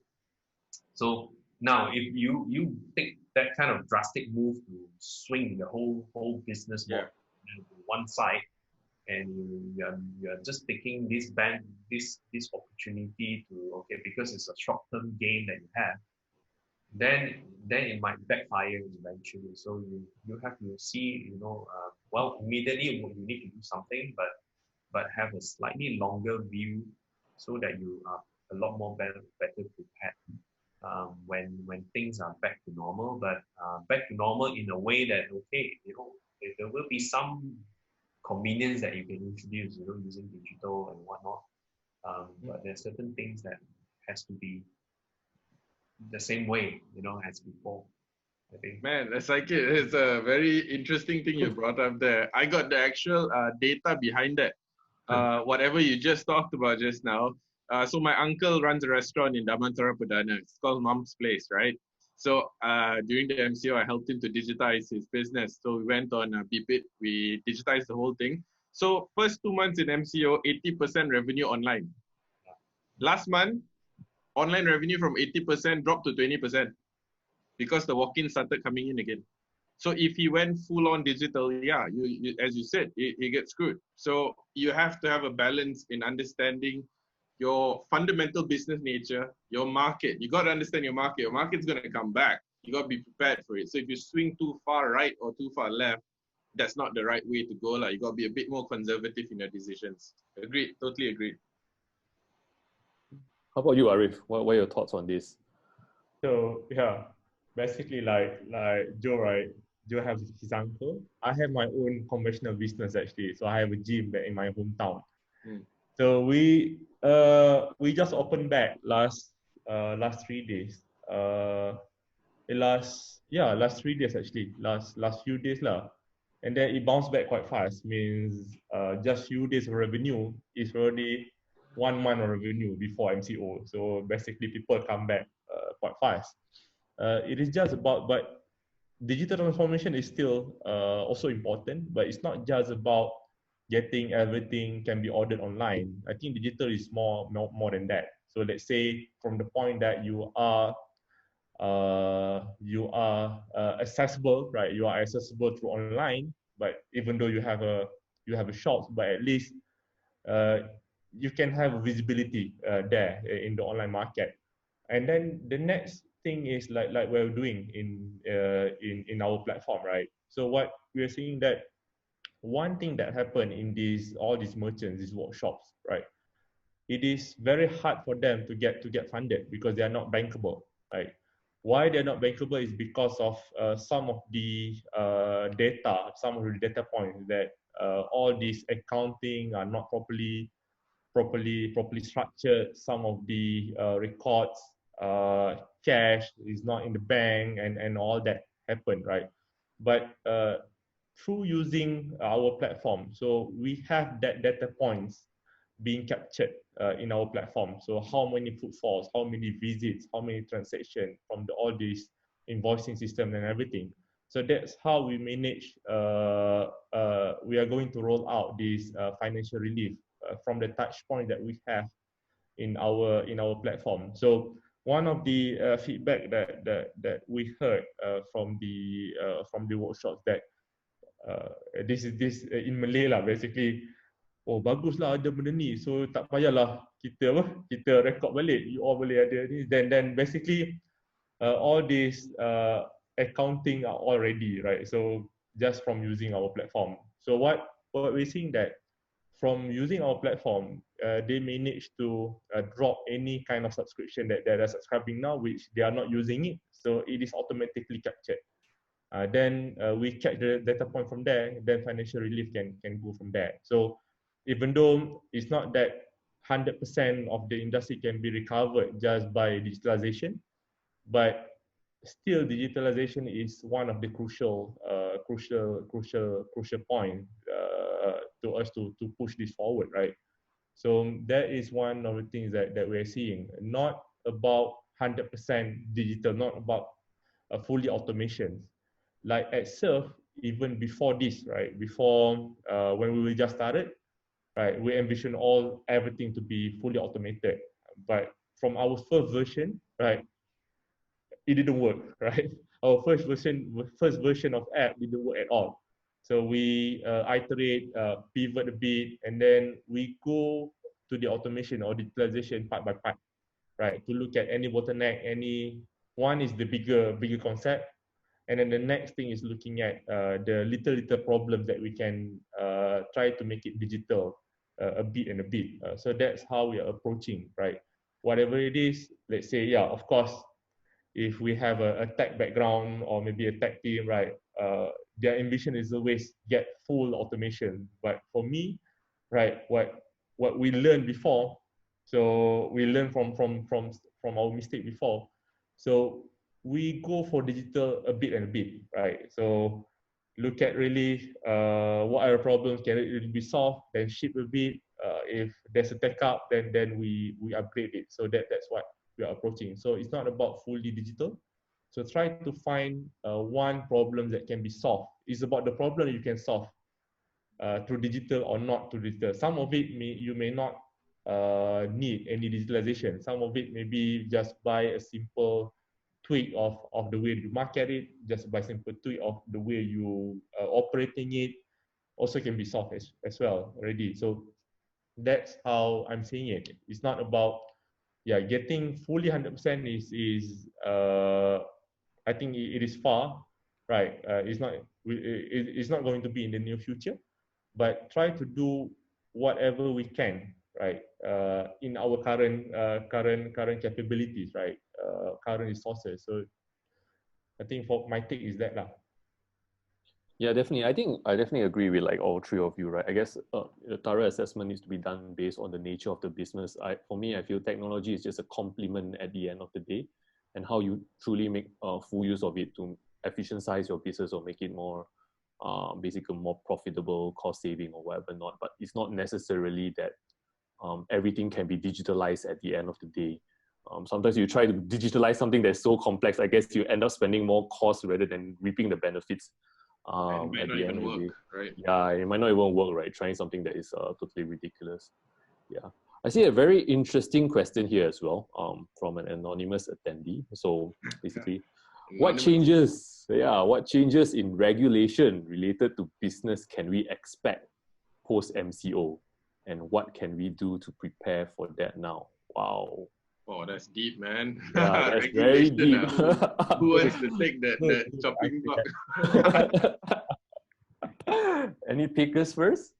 So now, if you take that kind of drastic move to swing the whole business model to one side, and you're just taking this opportunity to, okay, because it's a short-term gain that you have, then it might backfire eventually. So you have to see, you know, well, immediately you need to do something, but have a slightly longer view so that you are a lot more better prepared when things are back to normal. But back to normal in a way that, okay, you know, there will be some convenience that you can introduce, you know, using digital and whatnot. But there are certain things that has to be the same way, you know, as before. I think. Man, it's like it's a very interesting thing you brought up there. I got the actual data behind that. Whatever you just talked about just now. So my uncle runs a restaurant in Damansara Perdana. It's called Mom's Place, right? So during the MCO, I helped him to digitize his business. So we went on BPIT, we digitized the whole thing. So first 2 months in MCO, 80% revenue online. Last month, online revenue from 80% dropped to 20% because the walk-ins started coming in again. So if he went full on digital, yeah, you as you said, he gets screwed. So you have to have a balance in understanding your fundamental business nature, your market. You got to understand your market. Your market's going to come back. You got to be prepared for it. So if you swing too far right or too far left, that's not the right way to go. Like, you got to be a bit more conservative in your decisions. Agreed. Totally agreed. How about you, Arif? What are your thoughts on this? So yeah, basically like Joe, right? Joe has his uncle. I have my own conventional business actually. So I have a gym in my hometown. So we just opened back last 3 days. Last 3 days actually. Last few days lah. And then it bounced back quite fast. Means just few days of revenue is already 1 month of revenue before MCO. So basically people come back quite fast. It is just about, but digital transformation is still also important, but it's not just about getting everything can be ordered online. I think digital is more than that. So let's say from the point that you are accessible, right? You are accessible through online, but even though you have a shop, but at least you can have visibility there in the online market. And then the next thing is like we're doing in our platform, right? So what we're seeing that one thing that happened in all these merchants, these workshops, right? It is very hard for them to get funded because they are not bankable, right? Why they're not bankable is because of some of the data points that all these accounting are not properly structured. Some of the records, cash is not in the bank, and all that happened, right? But through using our platform, so we have that data points being captured in our platform. So how many footfalls, how many visits, how many transactions from all these invoicing system and everything. So that's how we manage. We are going to roll out this financial relief from the touch point that we have in our platform. So one of the feedback that we heard from the workshops that this in Malay lah, basically, oh baguslah ada benda ni, so tak payahlah kita record balik, you all boleh ada ni. Then basically all these accounting are all ready, right? So just from using our platform. So what we're seeing that from using our platform, they manage to drop any kind of subscription that they are subscribing now, which they are not using it. So it is automatically captured. Then we catch the data point from there, then financial relief can go from there. So even though it's not that 100% of the industry can be recovered just by digitalization, but still digitalization is one of the crucial point to us to push this forward, right? So that is one of the things that we're seeing. Not about 100% digital, not about fully automation. Like at Surf, even before this, right? Before when we just started, right? We envisioned everything to be fully automated. But from our first version, right? It didn't work, right? Our first version of app didn't work at all. So we iterate, pivot a bit, and then we go to the automation or digitalization part by part, right? To look at any bottleneck, one is the bigger concept, and then the next thing is looking at the little problems that we can try to make it digital a bit. So that's how we are approaching, right? Whatever it is, let's say, yeah, of course, if we have a tech background or maybe a tech team, right, their ambition is always get full automation. But for me, right, what we learned before, so we learn from our mistake before. So we go for digital a bit, right? So look at really what are the problems, can it be solved, then ship a bit. If there's a tech up, then we upgrade it. So that's what we are approaching. So it's not about fully digital. So try to find one problem that can be solved. It's about the problem you can solve through digital or not through digital. Some of it you may not need any digitalization. Some of it maybe just by a simple tweak of the way you market it, just by simple tweak of the way you operating it, also can be solved as well already. So that's how I'm seeing it. It's not about getting fully 100% is I think it is far, right? It's not going to be in the near future, but try to do whatever we can, right? In our current capabilities, right? Current resources. So I think for my take is that lah. Yeah, definitely. I definitely agree with like all three of you, right? I guess a thorough assessment needs to be done based on the nature of the business. For me, I feel technology is just a complement at the end of the day, and how you truly make full use of it to efficientize your business or make it more, basically more profitable, cost saving or whatever not. But it's not necessarily that everything can be digitalized at the end of the day. Sometimes you try to digitalize something that's so complex, I guess you end up spending more cost rather than reaping the benefits. It might not even work, right? Yeah, it might not even work, right? Trying something that is totally ridiculous. Yeah. I see a very interesting question here as well, from an anonymous attendee. So basically, what changes in regulation related to business can we expect post MCO, and what can we do to prepare for that now? Wow. Oh, that's deep, man. Yeah, that's very deep. Who wants to take that chopping block? Any pickers first?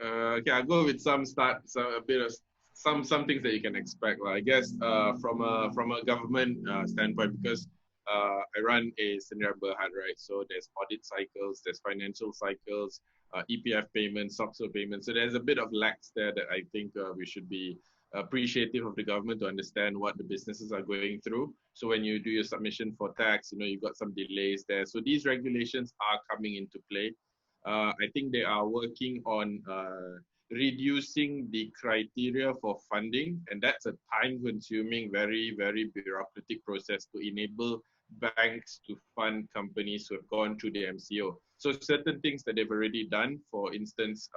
Okay, I'll go with some things that you can expect. I guess from a government standpoint, because I run a senior Berhad, right? So there's audit cycles, there's financial cycles, EPF payments, SOXO payments. So there's a bit of lax there that I think we should be appreciative of the government to understand what the businesses are going through. So when you do your submission for tax, you've got some delays there. So these regulations are coming into play. I think they are working on reducing the criteria for funding, and that's a time-consuming, very, very bureaucratic process to enable banks to fund companies who have gone through the MCO. So certain things that they've already done, for instance,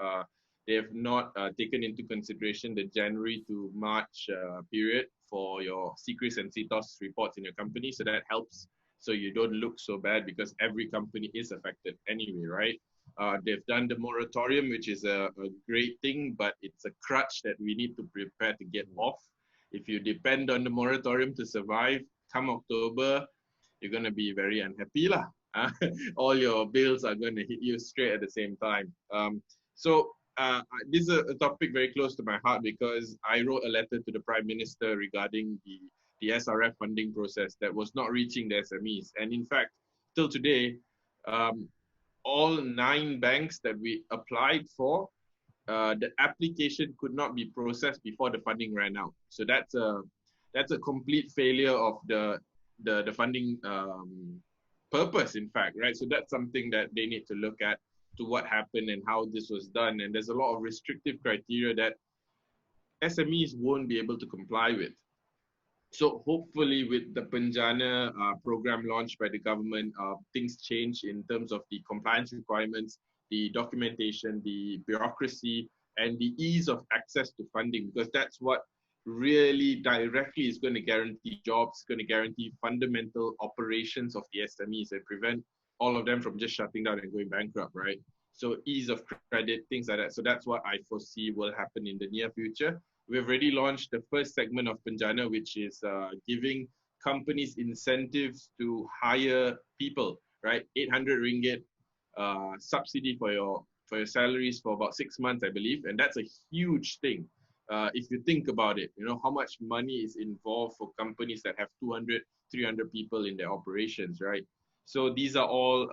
they have not taken into consideration the January to March period for your secrets and CTOS reports in your company. So that helps, so you don't look so bad, because every company is affected anyway, right? They've done the moratorium, which is a great thing, but it's a crutch that we need to prepare to get off. If you depend on the moratorium to survive, come October, you're going to be very unhappy lah. All your bills are going to hit you straight at the same time. This is a topic very close to my heart, because I wrote a letter to the Prime Minister regarding the SRF funding process that was not reaching the SMEs. And in fact, till today, all 9 banks that we applied for, the application could not be processed before the funding ran out. So that's a complete failure of the funding purpose, in fact, right? So that's something that they need to look at, to what happened and how this was done. And there's a lot of restrictive criteria that SMEs won't be able to comply with. So hopefully with the Penjana program launched by the government, things change in terms of the compliance requirements, the documentation, the bureaucracy, and the ease of access to funding, because that's what really directly is going to guarantee jobs, going to guarantee fundamental operations of the SMEs and prevent all of them from just shutting down and going bankrupt, right? So ease of credit, things like that. So that's what I foresee will happen in the near future. We've already launched the first segment of Penjana, which is giving companies incentives to hire people, right? 800 ringgit subsidy for your salaries for about 6 months, I believe. And that's a huge thing. If you think about it, you know, how much money is involved for companies that have 200, 300 people in their operations, right? So these are all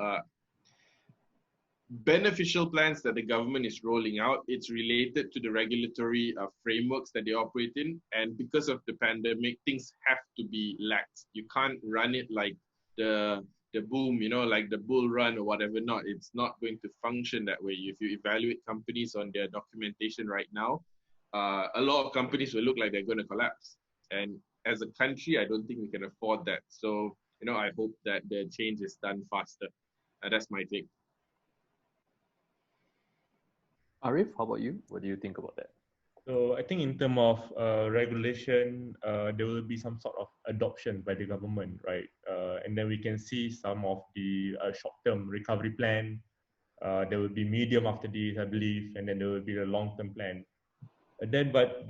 beneficial plans that the government is rolling out. It's related to the regulatory frameworks that they operate in. And because of the pandemic, things have to be lax. You can't run it like the boom, you know, like the bull run or whatever not. It's not going to function that way. If you evaluate companies on their documentation right now, a lot of companies will look like they're going to collapse. And as a country, I don't think we can afford that. So, you know, I hope that the change is done faster. That's my take. Arif, how about you? What do you think about that? So I think in terms of regulation, there will be some sort of adoption by the government, right? And then we can see some of the short-term recovery plan. There will be medium after this, I believe, and then there will be a long-term plan. And then, but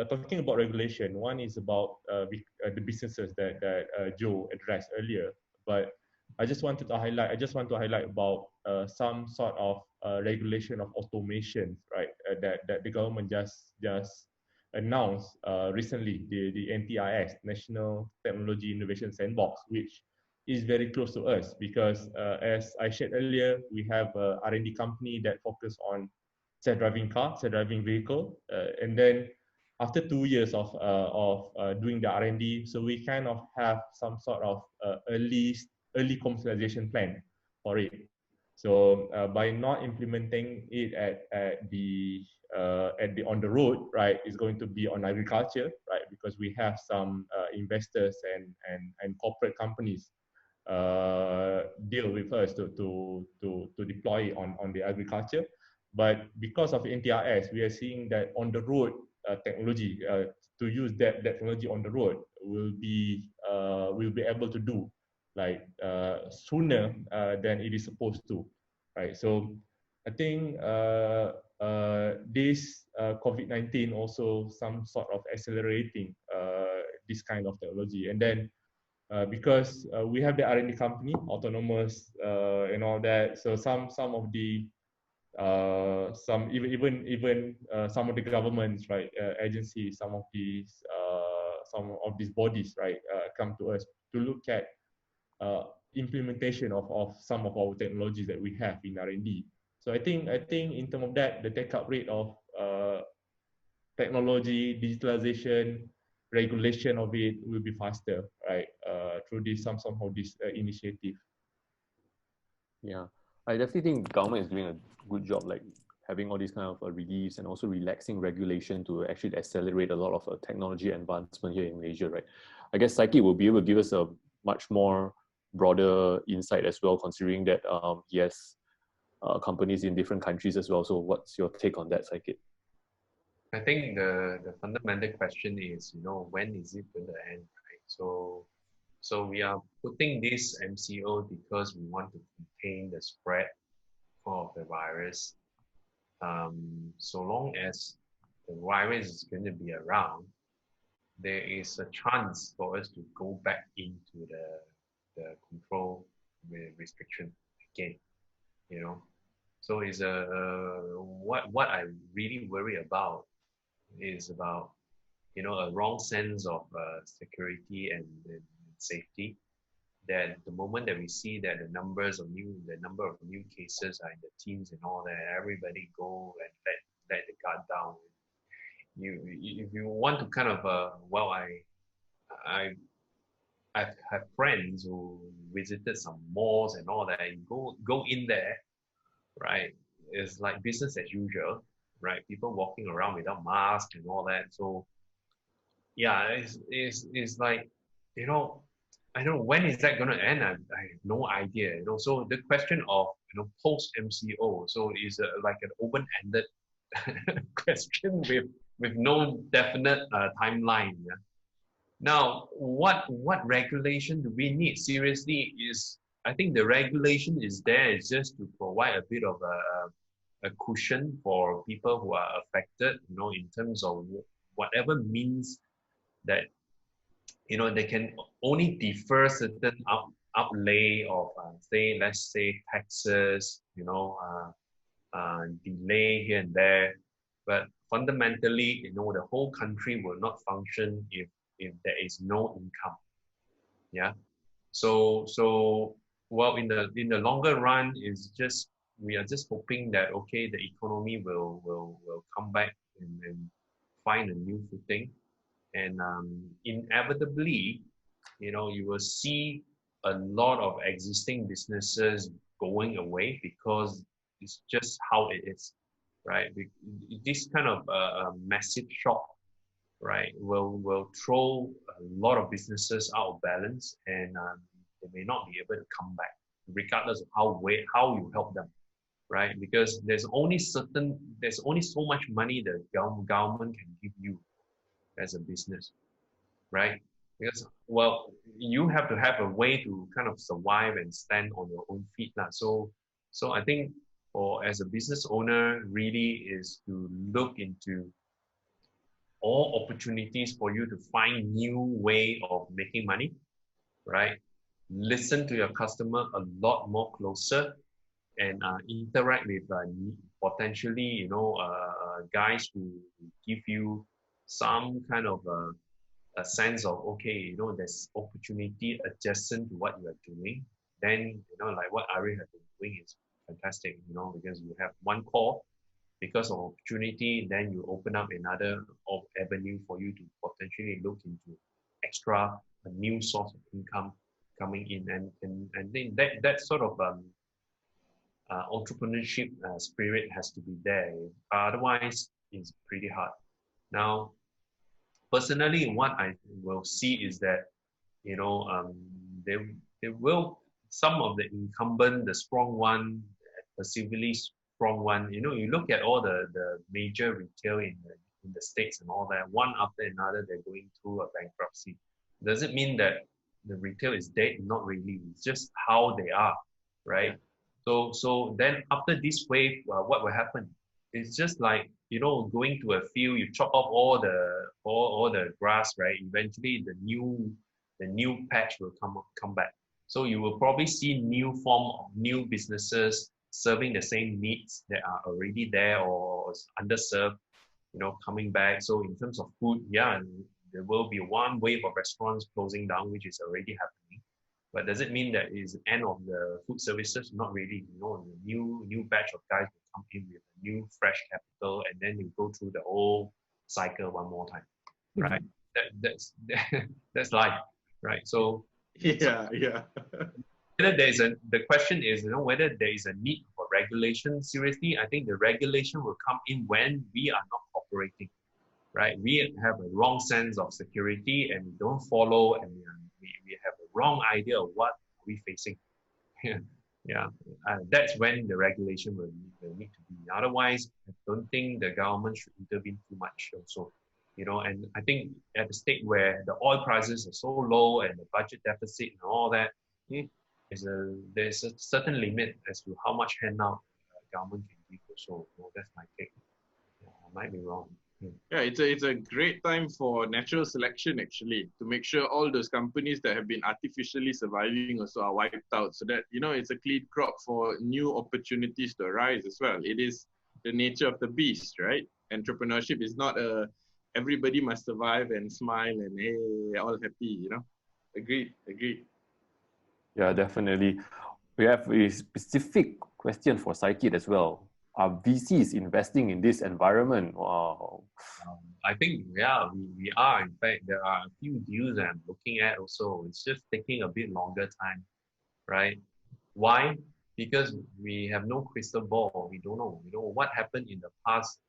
talking about regulation, one is about the businesses that Joe addressed earlier. But I just want to highlight about some sort of regulation of automation, right? That the government just announced recently, the NTIS, National Technology Innovation Sandbox, which is very close to us, because as I shared earlier, we have a R&D company that focus on self-driving car, self-driving vehicle, and then after 2 years of doing the R&D, so we kind of have some sort of early commercialization plan for it. So by not implementing it at the on the road, right, it's going to be on agriculture, right, because we have some investors and corporate companies deal with us to deploy on the agriculture. But because of NTRS, we are seeing that on the road technology, to use that technology on the road will be able to do like sooner than it is supposed to, right? So I think this COVID-19 also some sort of accelerating this kind of technology. And then because we have the R&D company, autonomous and all that, so some of the some even some of the governments, right, agencies, some of these bodies, right, come to us to look at implementation of some of our technologies that we have in R&D. So I think in terms of that, the take-up rate of technology, digitalization, regulation of it will be faster, right, through this somehow this initiative. Yeah, I definitely think the government is doing a good job, like having all these kind of reliefs and also relaxing regulation to actually accelerate a lot of technology advancement here in Malaysia, right? I guess Saiki will be able to give us a much more broader insight as well, considering that he has companies in different countries as well. So what's your take on that, Saiki? I think the fundamental question is, when is it going to end, right? So we are putting this MCO because we want to contain the spread of the virus. So long as the virus is going to be around, there is a chance for us to go back into the control restriction again. So it's what I really worry about is about a wrong sense of security and safety. That the moment that we see that the number of new cases are in the teens and all that, everybody go and let the guard down. If you want to kind of I have friends who visited some malls and all that. You go in there, right? It's like business as usual, right? People walking around without masks and all that. So yeah, it's like, I don't know when is that going to end. I have no idea. So the question of post MCO, so is like an open-ended question with no definite timeline. Yeah? Now, what regulation do we need? Seriously, I think the regulation is there is just to provide a bit of a cushion for people who are affected, in terms of whatever means that they can only defer certain outlay of let's say taxes, delay here and there, but fundamentally, the whole country will not function if there is no income. Yeah. So well, in the longer run, we are just hoping that the economy will come back and find a new footing. And inevitably, you will see a lot of existing businesses going away because it's just how it is, right? This kind of massive shock, right, will throw a lot of businesses out of balance, and they may not be able to come back, regardless of how you help them, right? Because there's only so much money the government can give you as a business, right? Because, well, you have to have a way to kind of survive and stand on your own feet. So I think as a business owner, really is to look into all opportunities for you to find new way of making money, right? Listen to your customer a lot more closer and interact with potentially, guys who give you some kind of a sense of, there's opportunity adjacent to what you are doing. Then, like what Ari has been doing is fantastic, because you have one call, because of opportunity, then you open up another avenue for you to potentially look into a new source of income coming in. And then that sort of entrepreneurship spirit has to be there. Otherwise, it's pretty hard. Now, personally, what I will see is that, there will, some of the incumbent, the strong one, perceivably strong one, you look at all the major retail in the States and all that, one after another, they're going through a bankruptcy. Does it mean that the retail is dead? Not really. It's just how they are, right? So then after this wave, what will happen? It's just like, going to a field, you chop off all the grass, right? Eventually the new patch will come back. So you will probably see new form of new businesses serving the same needs that are already there or underserved, coming back. So in terms of food, yeah, there will be one wave of restaurants closing down, which is already happening. But does it mean that it's the end of the food services? Not really. The new batch of guys will come in with a new fresh capital, and then you go through the whole cycle one more time, right? That's life, right? So yeah. whether the question is, whether there is a need for regulation. Seriously, I think the regulation will come in when we are not operating, right? We have a wrong sense of security and we don't follow, and we have a wrong idea of what we're facing. Yeah, that's when the regulation will need to be. Otherwise, I don't think the government should intervene too much also. And I think at the state where the oil prices are so low and the budget deficit and all that, there's a certain limit as to how much handout government can give also. That's my take. I might be wrong. Yeah, it's a great time for natural selection actually, to make sure all those companies that have been artificially surviving also are wiped out, so that it's a clean crop for new opportunities to arise as well. It is the nature of the beast, right? Entrepreneurship is not everybody must survive and smile and hey, all happy. Agreed. Yeah, definitely. We have a specific question for Psyche as well. Are VCs investing in this environment? Wow. I think, yeah, we are. In fact, there are a few deals that I'm looking at also. It's just taking a bit longer time, right? Why? Because we have no crystal ball. We don't know. What happened in the past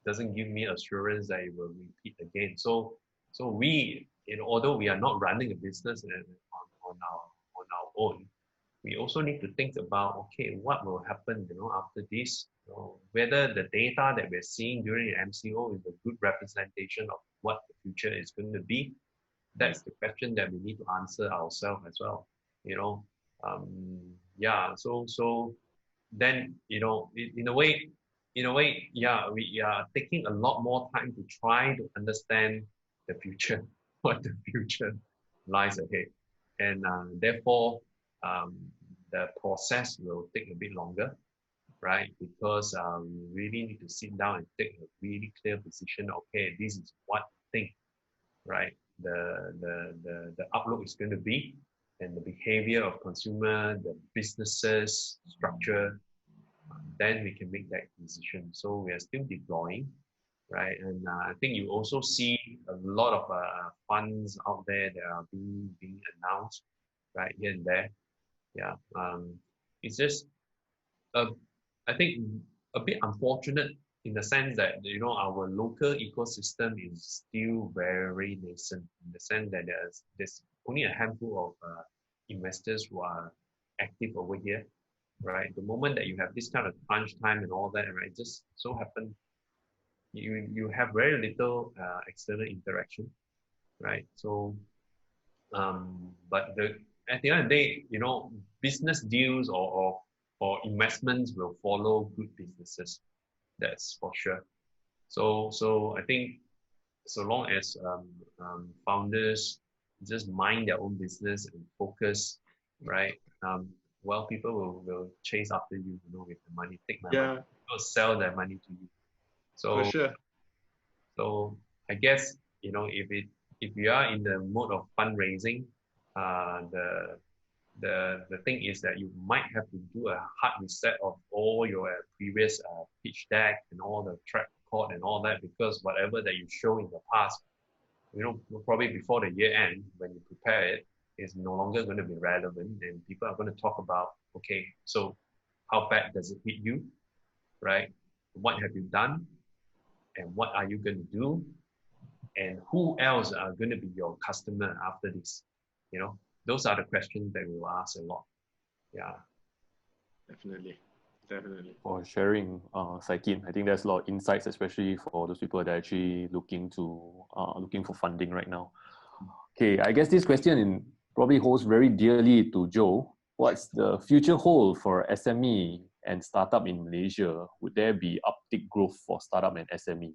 doesn't give me assurance that it will repeat again. So we, although we are not running a business on our own, we also need to think about, okay, what will happen, after this? Whether the data that we're seeing during the MCO is a good representation of what the future is going to be. That's the question that we need to answer ourselves as well. Yeah. So then, in a way, yeah, we are taking a lot more time to try to understand the future, what the future lies ahead, and therefore the process will take a bit longer, right? Because we really need to sit down and take a really clear decision. Okay, this is what I think, right? The outlook is going to be, and the behavior of consumer, the businesses structure. Then we can make that decision. So we are still deploying, right? And I think you also see a lot of funds out there that are being announced, right, here and there. Yeah, it's just I think a bit unfortunate in the sense that our local ecosystem is still very nascent, in the sense that there's only a handful of investors who are active over here, right? The moment that you have this kind of crunch time and all that, right, just so happen you have very little external interaction, right? So but at the end of the day, business deals or investments will follow good businesses. That's for sure. So I think so long as founders just mind their own business and focus, right? Well, people will chase after you, with the money, take my money, will sell their money to you. So for sure. So I guess if you are in the mode of fundraising, the thing is that you might have to do a hard reset of all your previous pitch deck and all the track record and all that, because whatever that you show in the past, probably before the year end, when you prepare it, is no longer going to be relevant, and people are going to talk about, okay, so how bad does it hit you, right? What have you done, and what are you going to do, and who else are going to be your customer after this? Those are the questions that we will ask a lot. Yeah. Definitely. For sharing, Saikin. I think there's a lot of insights, especially for those people that are actually looking for funding right now. Okay, I guess this question probably holds very dearly to Joe. What's the future hold for SME and startup in Malaysia? Would there be uptick growth for startup and SME?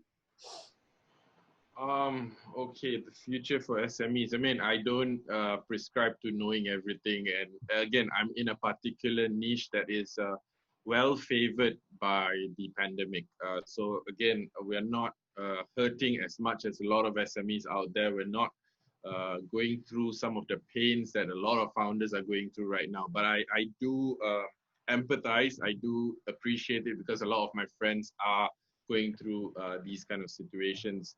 Okay, the future for SMEs. I mean, I don't prescribe to knowing everything, and again, I'm in a particular niche that is well favored by the pandemic. So again, we are not hurting as much as a lot of SMEs out there. We're not going through some of the pains that a lot of founders are going through right now. But I do empathize. I do appreciate it, because a lot of my friends are going through these kind of situations.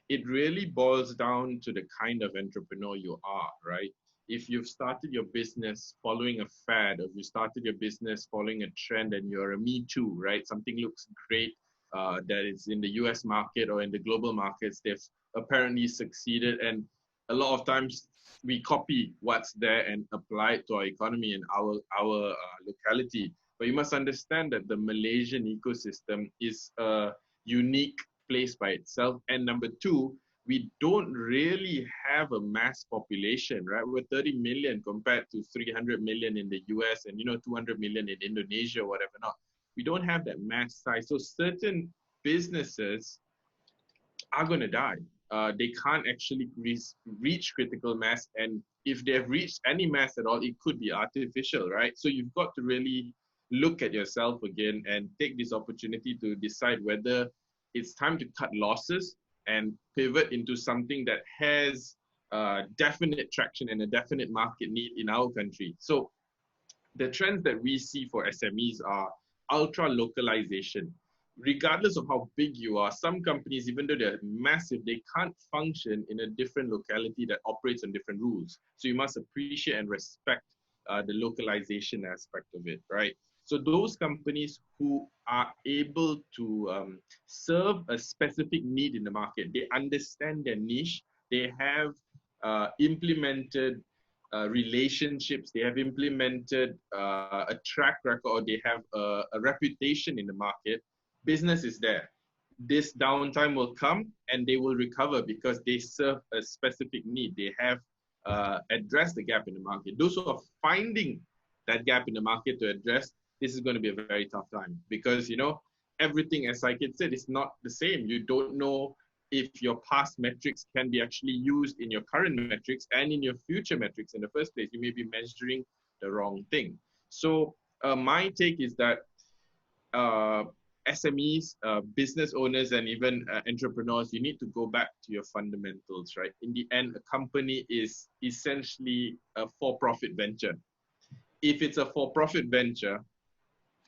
It really boils down to the kind of entrepreneur you are, right? if you've started your business following a fad, or if you started your business following a trend and you're a me too, right? Something looks great that is in the US market or in the global markets, they've apparently succeeded. And a lot of times we copy what's there and apply it to our economy and our locality. But you must understand that the Malaysian ecosystem is a unique place by itself. And number two, we don't really have a mass population, right? We're 30 million compared to 300 million in the US and 200 million in Indonesia, whatever not. We don't have that mass size. So certain businesses are going to die. They can't actually reach critical mass. And if they've reached any mass at all, it could be artificial, right? So you've got to really look at yourself again and take this opportunity to decide whether it's time to cut losses and pivot into something that has definite traction and a definite market need in our country. So the trends that we see for SMEs are ultra localization. Regardless of how big you are, some companies, even though they're massive, they can't function in a different locality that operates on different rules. So you must appreciate and respect the localization aspect of it, right? So those companies who are able to serve a specific need in the market, they understand their niche, they have implemented relationships, they have implemented a track record, or they have a reputation in the market, business is there. This downtime will come and they will recover because they serve a specific need. They have addressed the gap in the market. Those who are finding that gap in the market to address, this is going to be a very tough time because, everything, as Saikid said, is not the same. You don't know if your past metrics can be actually used in your current metrics and in your future metrics in the first place. You may be measuring the wrong thing. So my take is that SMEs, business owners, and even entrepreneurs, you need to go back to your fundamentals, right? In the end, a company is essentially a for-profit venture. If it's a for-profit venture,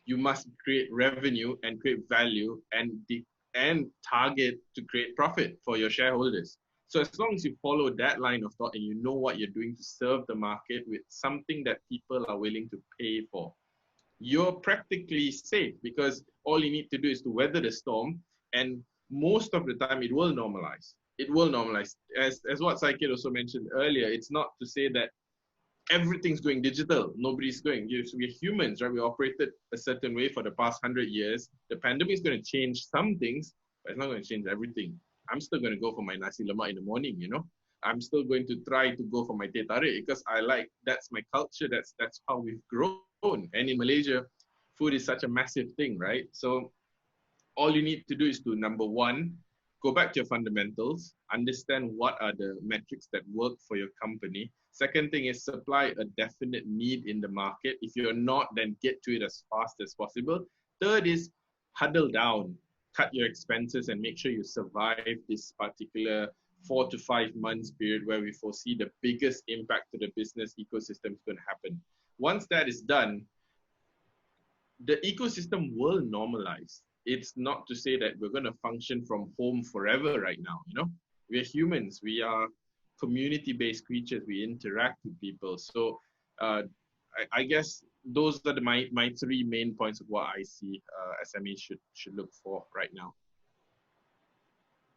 you must create revenue and create value and target to create profit for your shareholders. So as long as you follow that line of thought and you know what you're doing to serve the market with something that people are willing to pay for, you're practically safe because all you need to do is to weather the storm, and most of the time it will normalize. It will normalize. As what Saikid also mentioned earlier, it's not to say that everything's going digital. Nobody's going. We're humans, right? We operated a certain way for the past 100 years. The pandemic is going to change some things, but it's not going to change everything. I'm still going to go for my nasi lemak in the morning, I'm still going to try to go for my teh tarik because that's my culture. That's how we've grown. And in Malaysia, food is such a massive thing, right? So all you need to do is to, number one, go back to your fundamentals, understand what are the metrics that work for your company. Second thing is supply a definite need in the market. If you're not, then get to it as fast as possible. Third is huddle down, cut your expenses and make sure you survive this particular 4 to 5 months period where we foresee the biggest impact to the business ecosystem is going to happen. Once that is done, the ecosystem will normalize. It's not to say that we're going to function from home forever right now. We're humans. We are community-based creatures. We interact with people. So I guess those are my 3 main points of what I see SMEs should look for right now.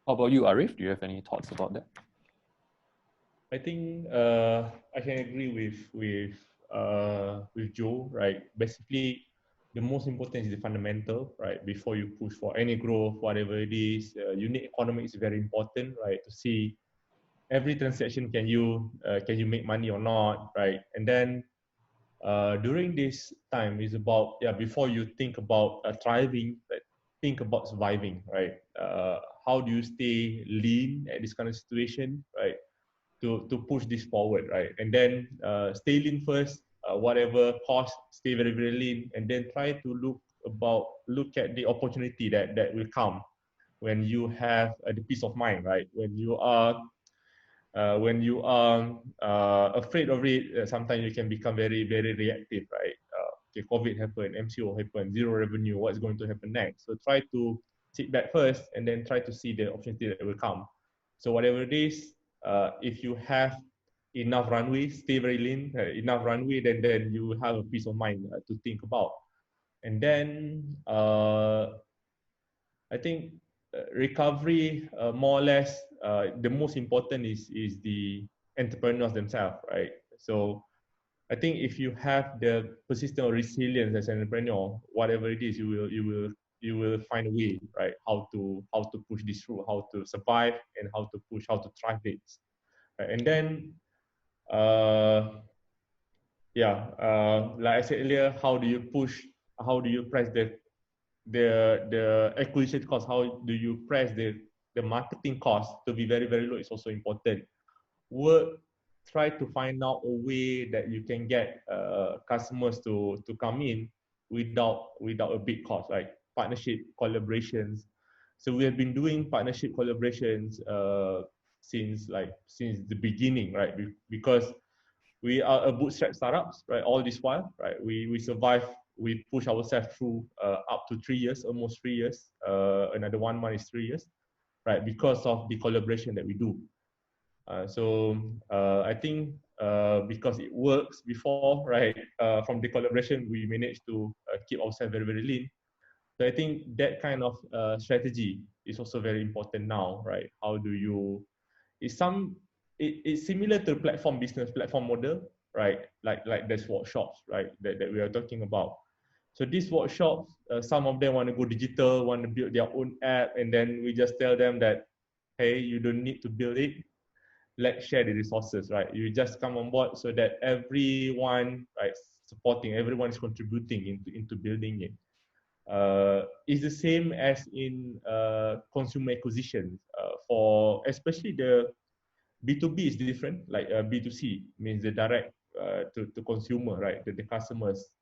How about you, Arif? Do you have any thoughts about that? I think I can agree with Joe, right? Basically, the most important is the fundamental, right? Before you push for any growth, whatever it is, unit economics is very important, right? To see every transaction, can you make money or not, right? And then during this time is about, before you think about thriving, think about surviving, right? How do you stay lean at this kind of situation, right? To push this forward, right? And then stay lean first, whatever cost, stay very, very lean, and then try to look at the opportunity that will come when you have the peace of mind, right? When you are afraid of it, sometimes you can become very, very reactive, right? Okay, COVID happened, MCO happened, zero revenue, what's going to happen next? So try to sit back first and then try to see the opportunity that will come. So whatever it is, if you have enough runway, stay very lean, enough runway, then you have a peace of mind to think about. And then I think recovery, more or less, the most important is the entrepreneurs themselves, right? So I think if you have the persistent resilience as an entrepreneur, whatever it is, you will find a way, right? How to push this through, how to survive, and how to push, how to thrive it. Right? And then, like I said earlier, how do you push? How do you press the acquisition cost? How do you press the marketing cost to be very, very low? Is also important. Try to find out a way that you can get customers to come in without a big cost, like partnership collaborations. So we have been doing partnership collaborations since the beginning, right? Because we are a bootstrap startups, right? All this while, right? We survive. We push ourselves through up to 3 years, almost 3 years. Another 1 month is 3 years, right? Because of the collaboration that we do. I think because it works before, right? From the collaboration, we managed to keep ourselves very, very lean. So I think that kind of strategy is also very important now, right? How do you? It's similar to platform business, platform model, right? Like there's workshops, right? That we are talking about. So these workshops, some of them want to go digital, want to build their own app, and then we just tell them that, hey, you don't need to build it. Let's share the resources, right? You just come on board so that everyone, right, supporting, everyone is contributing into building it. It's the same as in consumer acquisition. For especially the B2B is different, like B2C means the direct to consumer, right? The customers.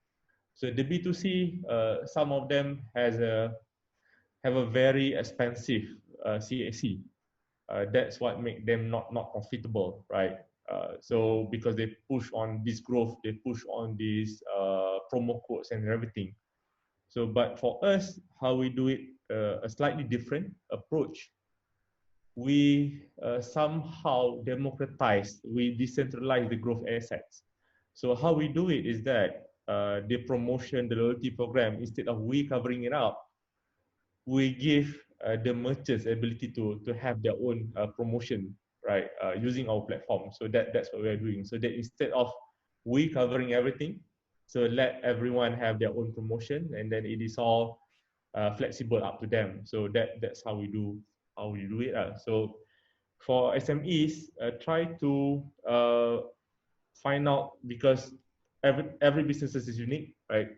So the B2C, some of them have a very expensive CAC. That's what make them not profitable, right? So because they push on this growth, they push on these promo codes and everything. So, but for us, how we do it, a slightly different approach. We somehow democratize, we decentralize the growth assets. So how we do it is that the promotion, the loyalty program, instead of we covering it up, we give the merchants ability to have their own promotion, right, using our platform. So that's what we're doing. So that instead of we covering everything, so let everyone have their own promotion, and then it is all flexible up to them. So that's how we do it. So for SMEs, try to find out, because every business is unique, right?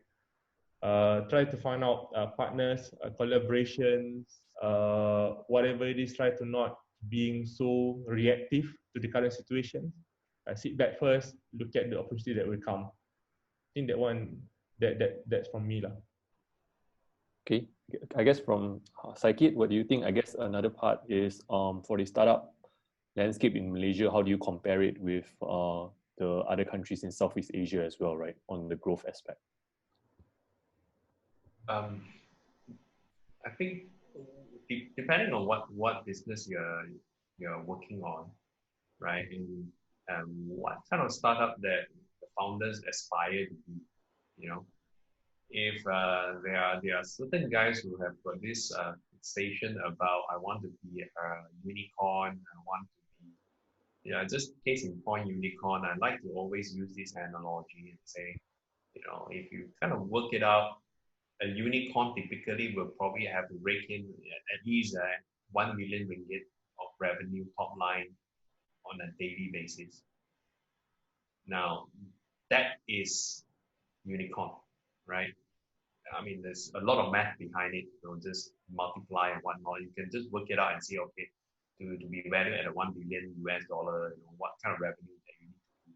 Try to find out partners, collaborations, whatever it is. Try to not being so reactive to the current situation. Sit back first, look at the opportunity that will come. I think that's from me lah. Okay, I guess from Saikid, what do you think? I guess another part is for the startup landscape in Malaysia, how do you compare it with the other countries in Southeast Asia as well, right, on the growth aspect? I think depending on what business you're working on, right, and what kind of startup that the founders aspire to be, you know, if there are certain guys who have got this fixation about, I want to be a unicorn, I want to be, just case in point, unicorn. I like to always use this analogy and say, if you kind of work it out, a unicorn typically will probably have to rake in at least 1 million ringgit of revenue top line on a daily basis. Now, that is unicorn, right? I mean, there's a lot of math behind it. Just multiply and whatnot. You can just work it out and see, okay, to be valued at a $1 billion US, what kind of revenue that you need to do.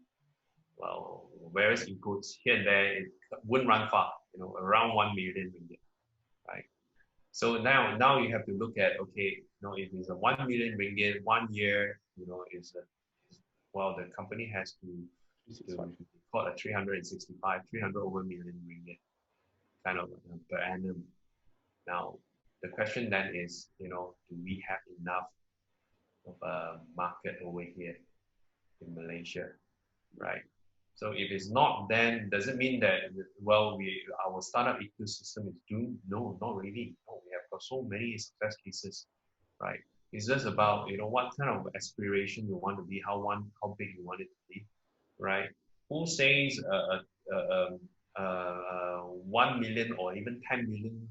Well, various inputs here and there, it wouldn't run far, around 1 million ringgit, right? So now you have to look at, okay, if it's a 1 million ringgit 1 year, the company has to call a 300 over million ringgit kind of per annum. Now, the question then is, do we have enough of a market over here in Malaysia, right? So if it's not, then does it mean that, well, our startup ecosystem is doomed? No, not really. No, we have got so many success cases, right? It's just about, what kind of aspiration you want to be, how big you want it to be, right? Who says 1 million or even 10 million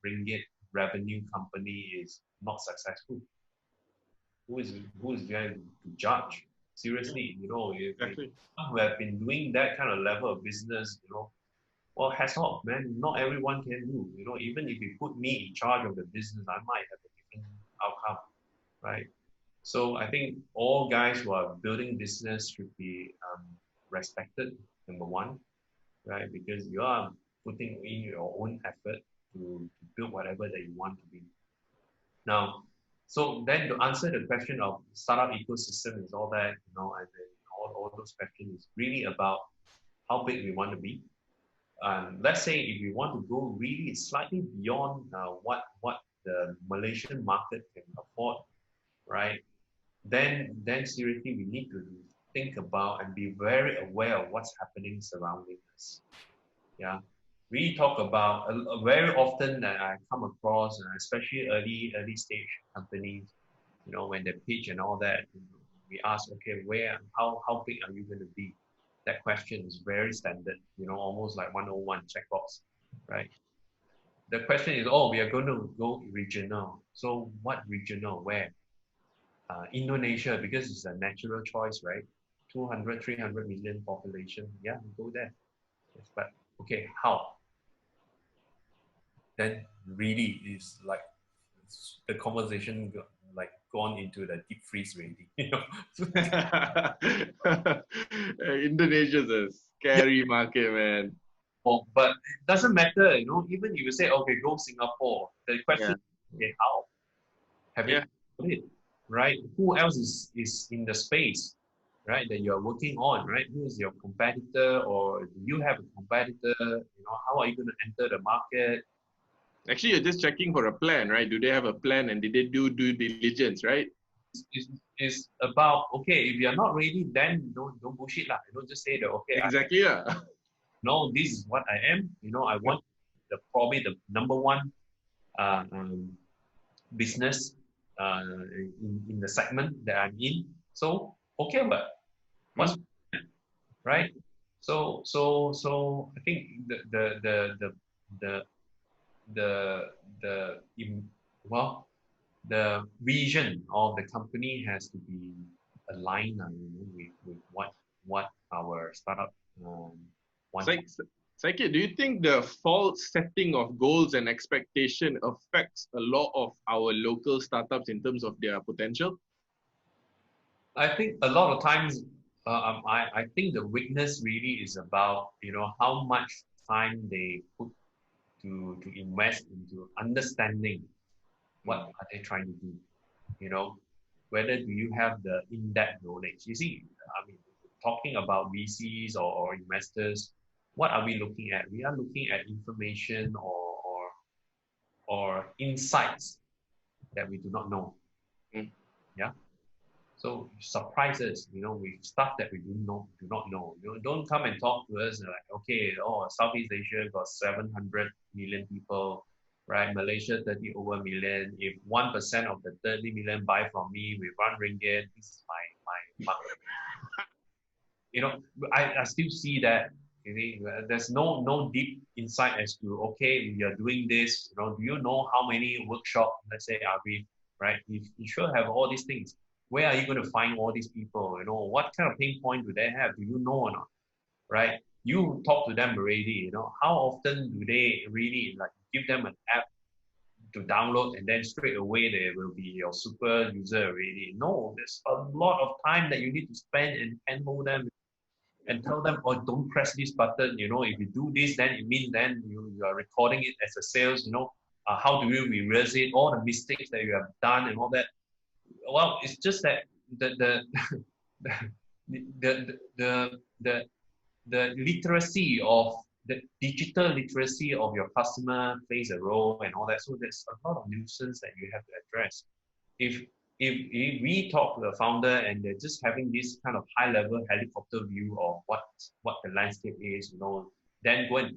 ringgit revenue company is not successful? Who is going to judge? Seriously, Exactly. who have been doing that kind of level of business, well, hats off, man. Not everyone can do. Even if you put me in charge of the business, I might have a different outcome, right? So I think all guys who are building business should be respected, number one, right? Because you are putting in your own effort to build whatever that you want to be. Now, so then to answer the question of startup ecosystem is all that, and then all those questions is really about how big we want to be. Let's say if we want to go really slightly beyond what the Malaysian market can afford, right? Then seriously we need to think about and be very aware of what's happening surrounding us. Yeah, we talk about very often that I come across, especially early stage companies, when they pitch and all that, we ask, okay, how big are you going to be? That question is very standard, almost like 101 checkbox, right? The question is, oh, we are going to go regional. So what regional? Where? Indonesia, because it's a natural choice, right? 200, 300 million population. Yeah, go there. Yes, but okay, how? Then really is like the conversation gone into the deep freeze already. Indonesia's a scary market, man. But it doesn't matter, even if you say, okay, go Singapore, the question is, okay, how? Have you put it, right? Who else is in the space, right, that you're working on, right? Who is your competitor, or do you have a competitor? How are you going to enter the market? Actually, you're just checking for a plan, right? Do they have a plan and did they do due diligence, right? It's about, okay, if you're not ready, then don't bullshit lah. Just say that, okay, exactly. No, this is what I am. I want probably the number one business in the segment that I'm in. So okay, but what's right? So I think the vision of the company has to be aligned with what our startup wants. Saikit, do you think the false setting of goals and expectation affects a lot of our local startups in terms of their potential? I think a lot of times, I think the weakness really is about, how much time they put to invest into understanding what are they trying to do, whether do you have the in-depth knowledge. You see, I mean, talking about VCs or investors, what are we looking at? We are looking at information or insights that we do not know. Yeah. So surprises, with stuff that we do not know. Don't come and talk to us like, okay, Southeast Asia got 700 million people, right? Malaysia 30 over million. If 1% of the 30 million buy from me with RM1, this is my market. I still see that. There's no deep insight as to, okay, we are doing this. Do you know how many workshops, let's say, are we, right? You should have all these things. Where are you going to find all these people? What kind of pain point do they have? Do you know or not? Right? You talk to them already. How often do they really give them an app to download and then straight away they will be your super user already? No, there's a lot of time that you need to spend and handhold them and tell them, oh, don't press this button. If you do this, then it means then you are recording it as a sales. How do you reverse it? All the mistakes that you have done and all that. Well, it's just that the literacy of the digital literacy of your customer plays a role and all that. So there's a lot of nuisance that you have to address. If if we talk to the founder and they're just having this kind of high level helicopter view of what the landscape is, then go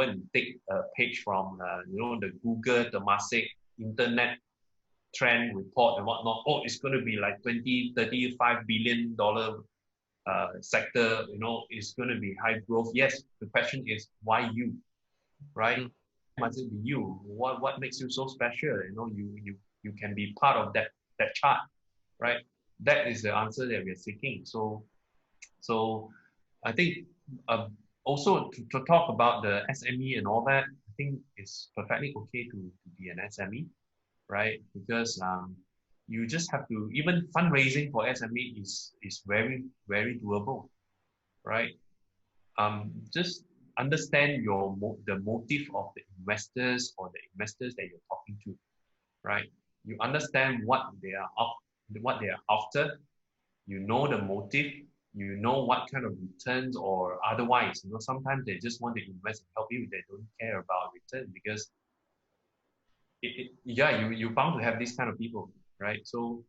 and take a page from the Google Temasek internet trend report and whatnot. Oh, it's going to be like 35 billion dollar sector. It's going to be high growth. Yes, the question is why you, right? Must it be you? What makes you so special? You can be part of that chart, right? That is the answer that we're seeking. So I think also to talk about the SME and all that, I think it's perfectly okay to be an SME, right? Because you just have to, even fundraising for SME is very, very doable, right? Just understand the motive of the investors or the investors that you're talking to, right? You understand what they are after. You know the motive. You know what kind of returns or otherwise. Sometimes they just want to invest and help you. They don't care about return because you're bound to have these kind of people, right? So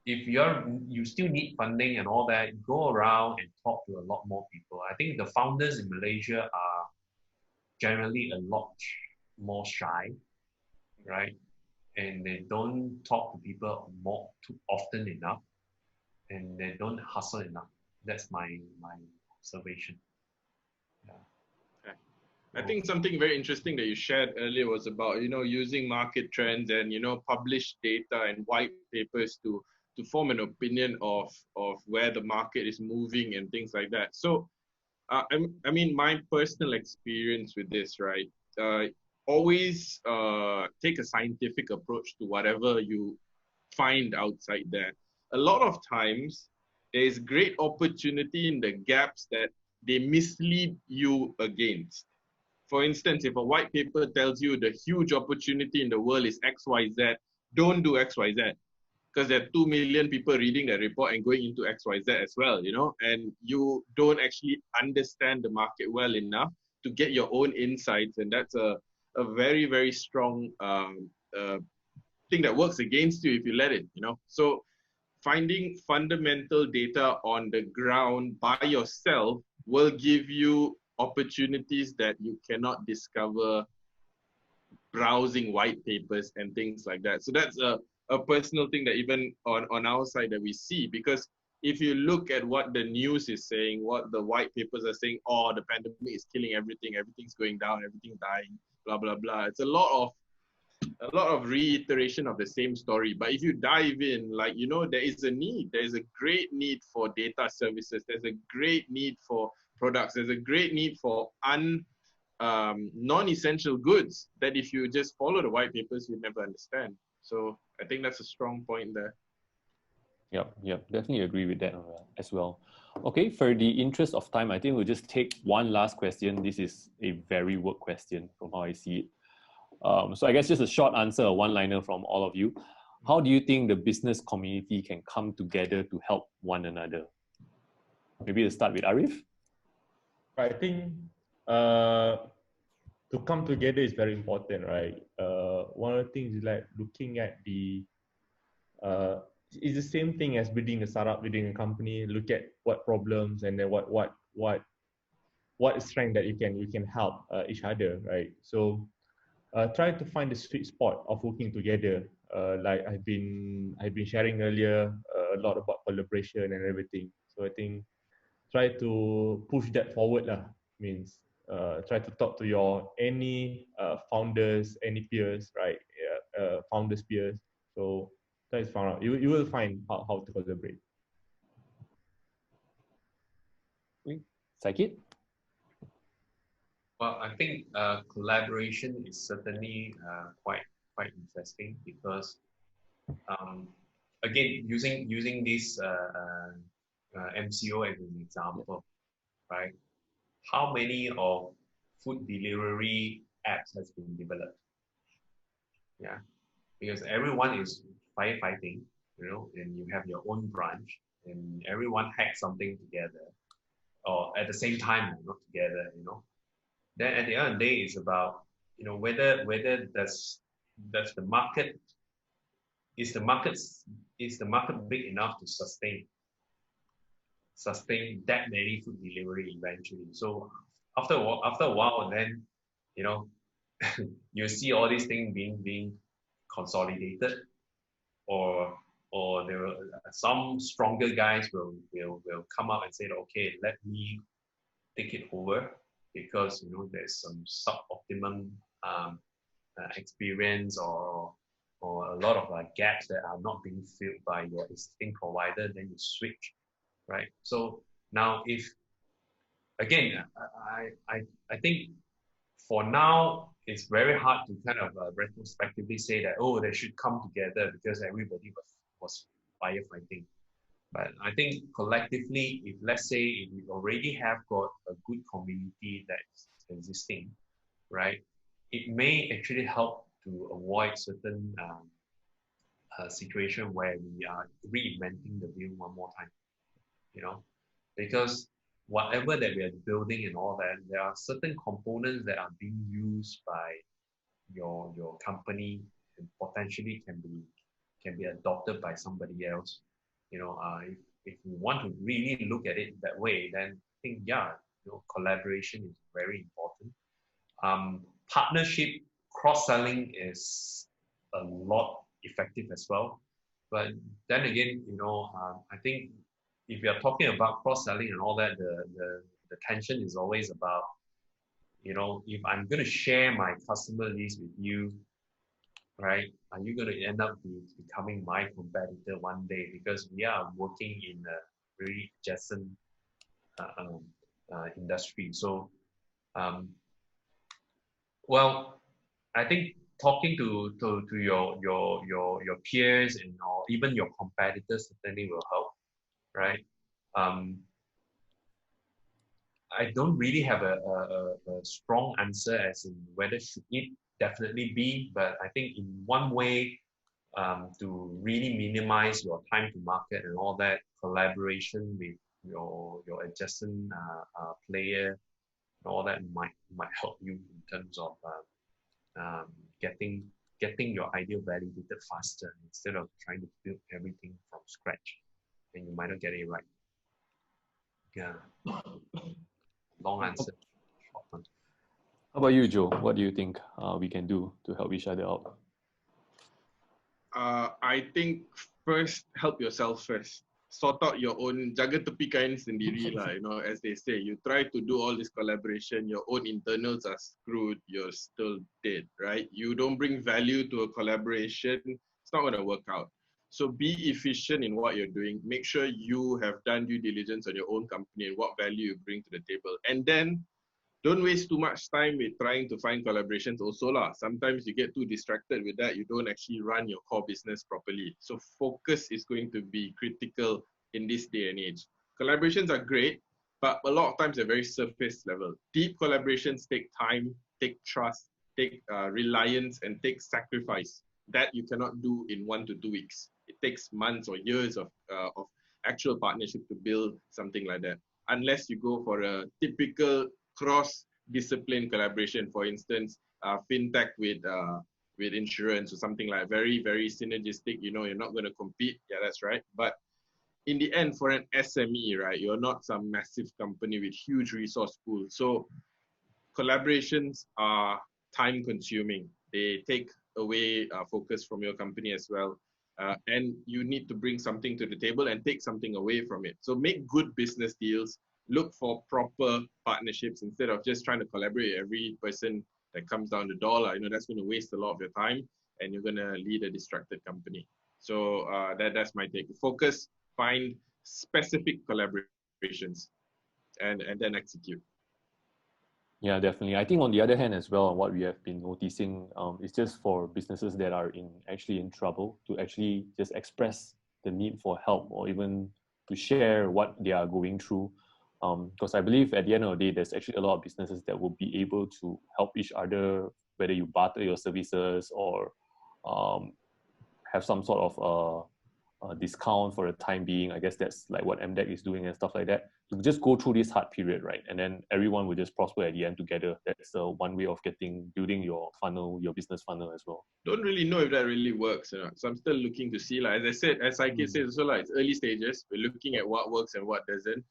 if you still need funding and all that, go around and talk to a lot more people. I think the founders in Malaysia are generally a lot more shy, right? And they don't talk to people too often enough, and they don't hustle enough. That's my observation. Yeah. Okay. I think something very interesting that you shared earlier was about using market trends and published data and white papers to form an opinion of where the market is moving and things like that. So I mean, my personal experience with this, right? Always take a scientific approach to whatever you find outside there. A lot of times, there is great opportunity in the gaps that they mislead you against. For instance, if a white paper tells you the huge opportunity in the world is XYZ, don't do XYZ. Because there are 2 million people reading the report and going into XYZ as well, and you don't actually understand the market well enough to get your own insights. And that's a very, very strong thing that works against you if you let it, So finding fundamental data on the ground by yourself will give you opportunities that you cannot discover browsing white papers and things like that. So that's a personal thing that even on our side that we see, because if you look at what the news is saying, what the white papers are saying, the pandemic is killing everything, everything's going down, everything's dying, blah, blah, blah. It's a lot of reiteration of the same story. But if you dive in, there is a need. There is a great need for data services. There's a great need for products. There's a great need for non-essential goods that if you just follow the white papers, you'd never understand. So I think that's a strong point there. Yep, definitely agree with that as well. Okay, for the interest of time, I think we'll just take one last question. This is a very work question from how I see it. So I guess just a short answer, a one-liner from all of you. How do you think the business community can come together to help one another? Maybe to start with Arif. I think to come together is very important, right? One of the things is like looking at it's the same thing as building a startup, building a company. Look at what problems and then what strength that you can help each other, right? So try to find the sweet spot of working together. Like I've been sharing earlier a lot about collaboration and everything. So I think try to push that forward lah. Means try to talk to any founders, any peers, right? Founders peers. So try to find out. You will find how to collaborate. Sakit? Well, I think collaboration is certainly quite interesting because again using this MCO as an example, right? How many of food delivery apps has been developed? Yeah, because everyone is firefighting, and you have your own branch, and everyone hacks something together, or at the same time, not together, Then at the end of the day, it's about whether does the market is the market big enough to sustain that many food delivery eventually? So after a while, then you know you see all these things being consolidated, or there will, some stronger guys will come out and say, okay, let me take it over, because there's some suboptimum experience, or a lot of gaps that are not being filled by your existing provider. Then you switch, right? So now, if again, I think for now it's very hard to kind of retrospectively say that, oh, they should come together because everybody was firefighting. But I think collectively, if let's say if we already have got a good community that's existing, right, it may actually help to avoid certain situation where we are reinventing the wheel one more time, because whatever that we are building and all that, there are certain components that are being used by your company and potentially can be adopted by somebody else. If we want to really look at it that way, then I think collaboration is very important. Partnership, cross-selling is a lot effective as well. But then again, I think if you're talking about cross-selling and all that, the tension is always about, if I'm going to share my customer list with you, right, are you going to end up becoming my competitor one day, because we are working in a really adjacent industry? So, well, I think talking to your peers or even your competitors certainly will help, right? I don't really have a strong answer as in whether should it definitely be, but I think in one way, to really minimize your time to market and all that, collaboration with your adjacent player and all that might help you in terms of getting your idea validated faster, instead of trying to build everything from scratch and you might not get it right. Yeah. Long answer. How about you, Joe? What do you think we can do to help each other out? I think first, help yourself first. Sort out your own, jaga tepi kain sendiri lah, as they say. You try to do all this collaboration, your own internals are screwed, you're still dead, right? You don't bring value to a collaboration, it's not going to work out. So be efficient in what you're doing. Make sure you have done due diligence on your own company and what value you bring to the table. And then don't waste too much time with trying to find collaborations also lah. Sometimes you get too distracted with that. You don't actually run your core business properly. So focus is going to be critical in this day and age. Collaborations are great, but a lot of times they're very surface level. Deep collaborations take time, take trust, take reliance, and take sacrifice that you cannot do in 1 to 2 weeks. It takes months or years of actual partnership to build something like that. Unless you go for a typical cross-discipline collaboration, for instance, fintech with insurance or something like very, very synergistic. You're not going to compete. Yeah, that's right. But in the end, for an SME, right, you're not some massive company with huge resource pool. So collaborations are time-consuming. They take away focus from your company as well. And you need to bring something to the table and take something away from it. So make good business deals. Look for proper partnerships instead of just trying to collaborate with every person that comes down the door. That's going to waste a lot of your time and you're going to lead a distracted company. So that's my take. Focus, find specific collaborations and then execute. Yeah, definitely. I think on the other hand as well, what we have been noticing is just for businesses that are actually in trouble to actually just express the need for help, or even to share what they are going through. Because I believe at the end of the day, there's actually a lot of businesses that will be able to help each other, whether you barter your services or have some sort of discount for the time being. I guess that's like what MDEC is doing and stuff like that. To just go through this hard period, right? And then everyone will just prosper at the end together. That's one way of building your funnel, your business funnel as well. Don't really know if that really works. So I'm still looking to see, like, as I said, as Saikid said, also, like, it's early stages. We're looking at what works and what doesn't.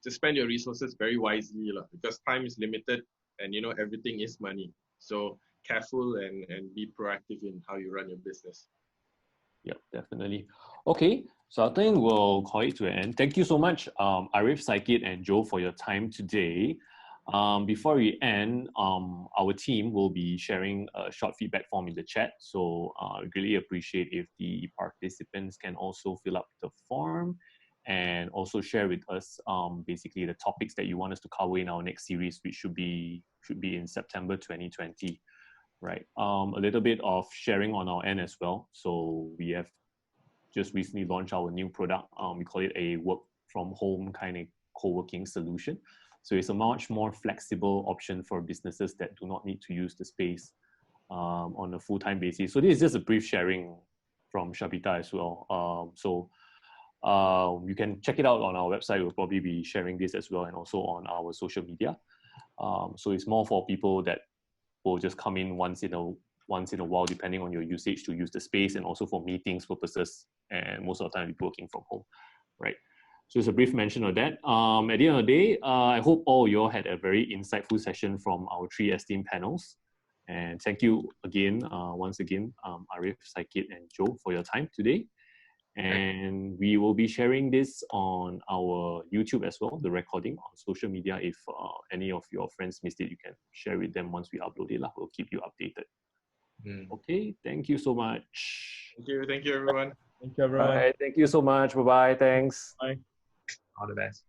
Just spend your resources very wisely, because time is limited and, you know, everything is money. So careful and be proactive in how you run your business. Yeah, definitely. Okay, so I think we'll call it to an end. Thank you so much, Arif, Saikid, and Joe, for your time today. Before we end, our team will be sharing a short feedback form in the chat. So I really appreciate if the participants can also fill up the form and also share with us basically the topics that you want us to cover in our next series, which should be in September 2020. Right. A little bit of sharing on our end as well. So we have just recently launched our new product. We call it a work from home kind of co-working solution. So it's a much more flexible option for businesses that do not need to use the space on a full-time basis. So this is just a brief sharing from Shabita as well. So you can check it out on our website. We'll probably be sharing this as well, and also on our social media. So it's more for people that will just come in once in a while, depending on your usage, to use the space, and also for meetings purposes. And most of the time, we're working from home, right? So it's a brief mention of that. At the end of the day, I hope all you all had a very insightful session from our three esteemed panels. And thank you again, once again, Arif, Saikid, and Joe, for your time today. And we will be sharing this on our YouTube as well, the recording on social media. If any of your friends missed it, you can share with them once we upload it. We'll keep you updated. Okay, thank you so much. Thank you everyone. Thank you, everyone. Bye. Thank you so much. Bye-bye. Thanks. Bye. All the best.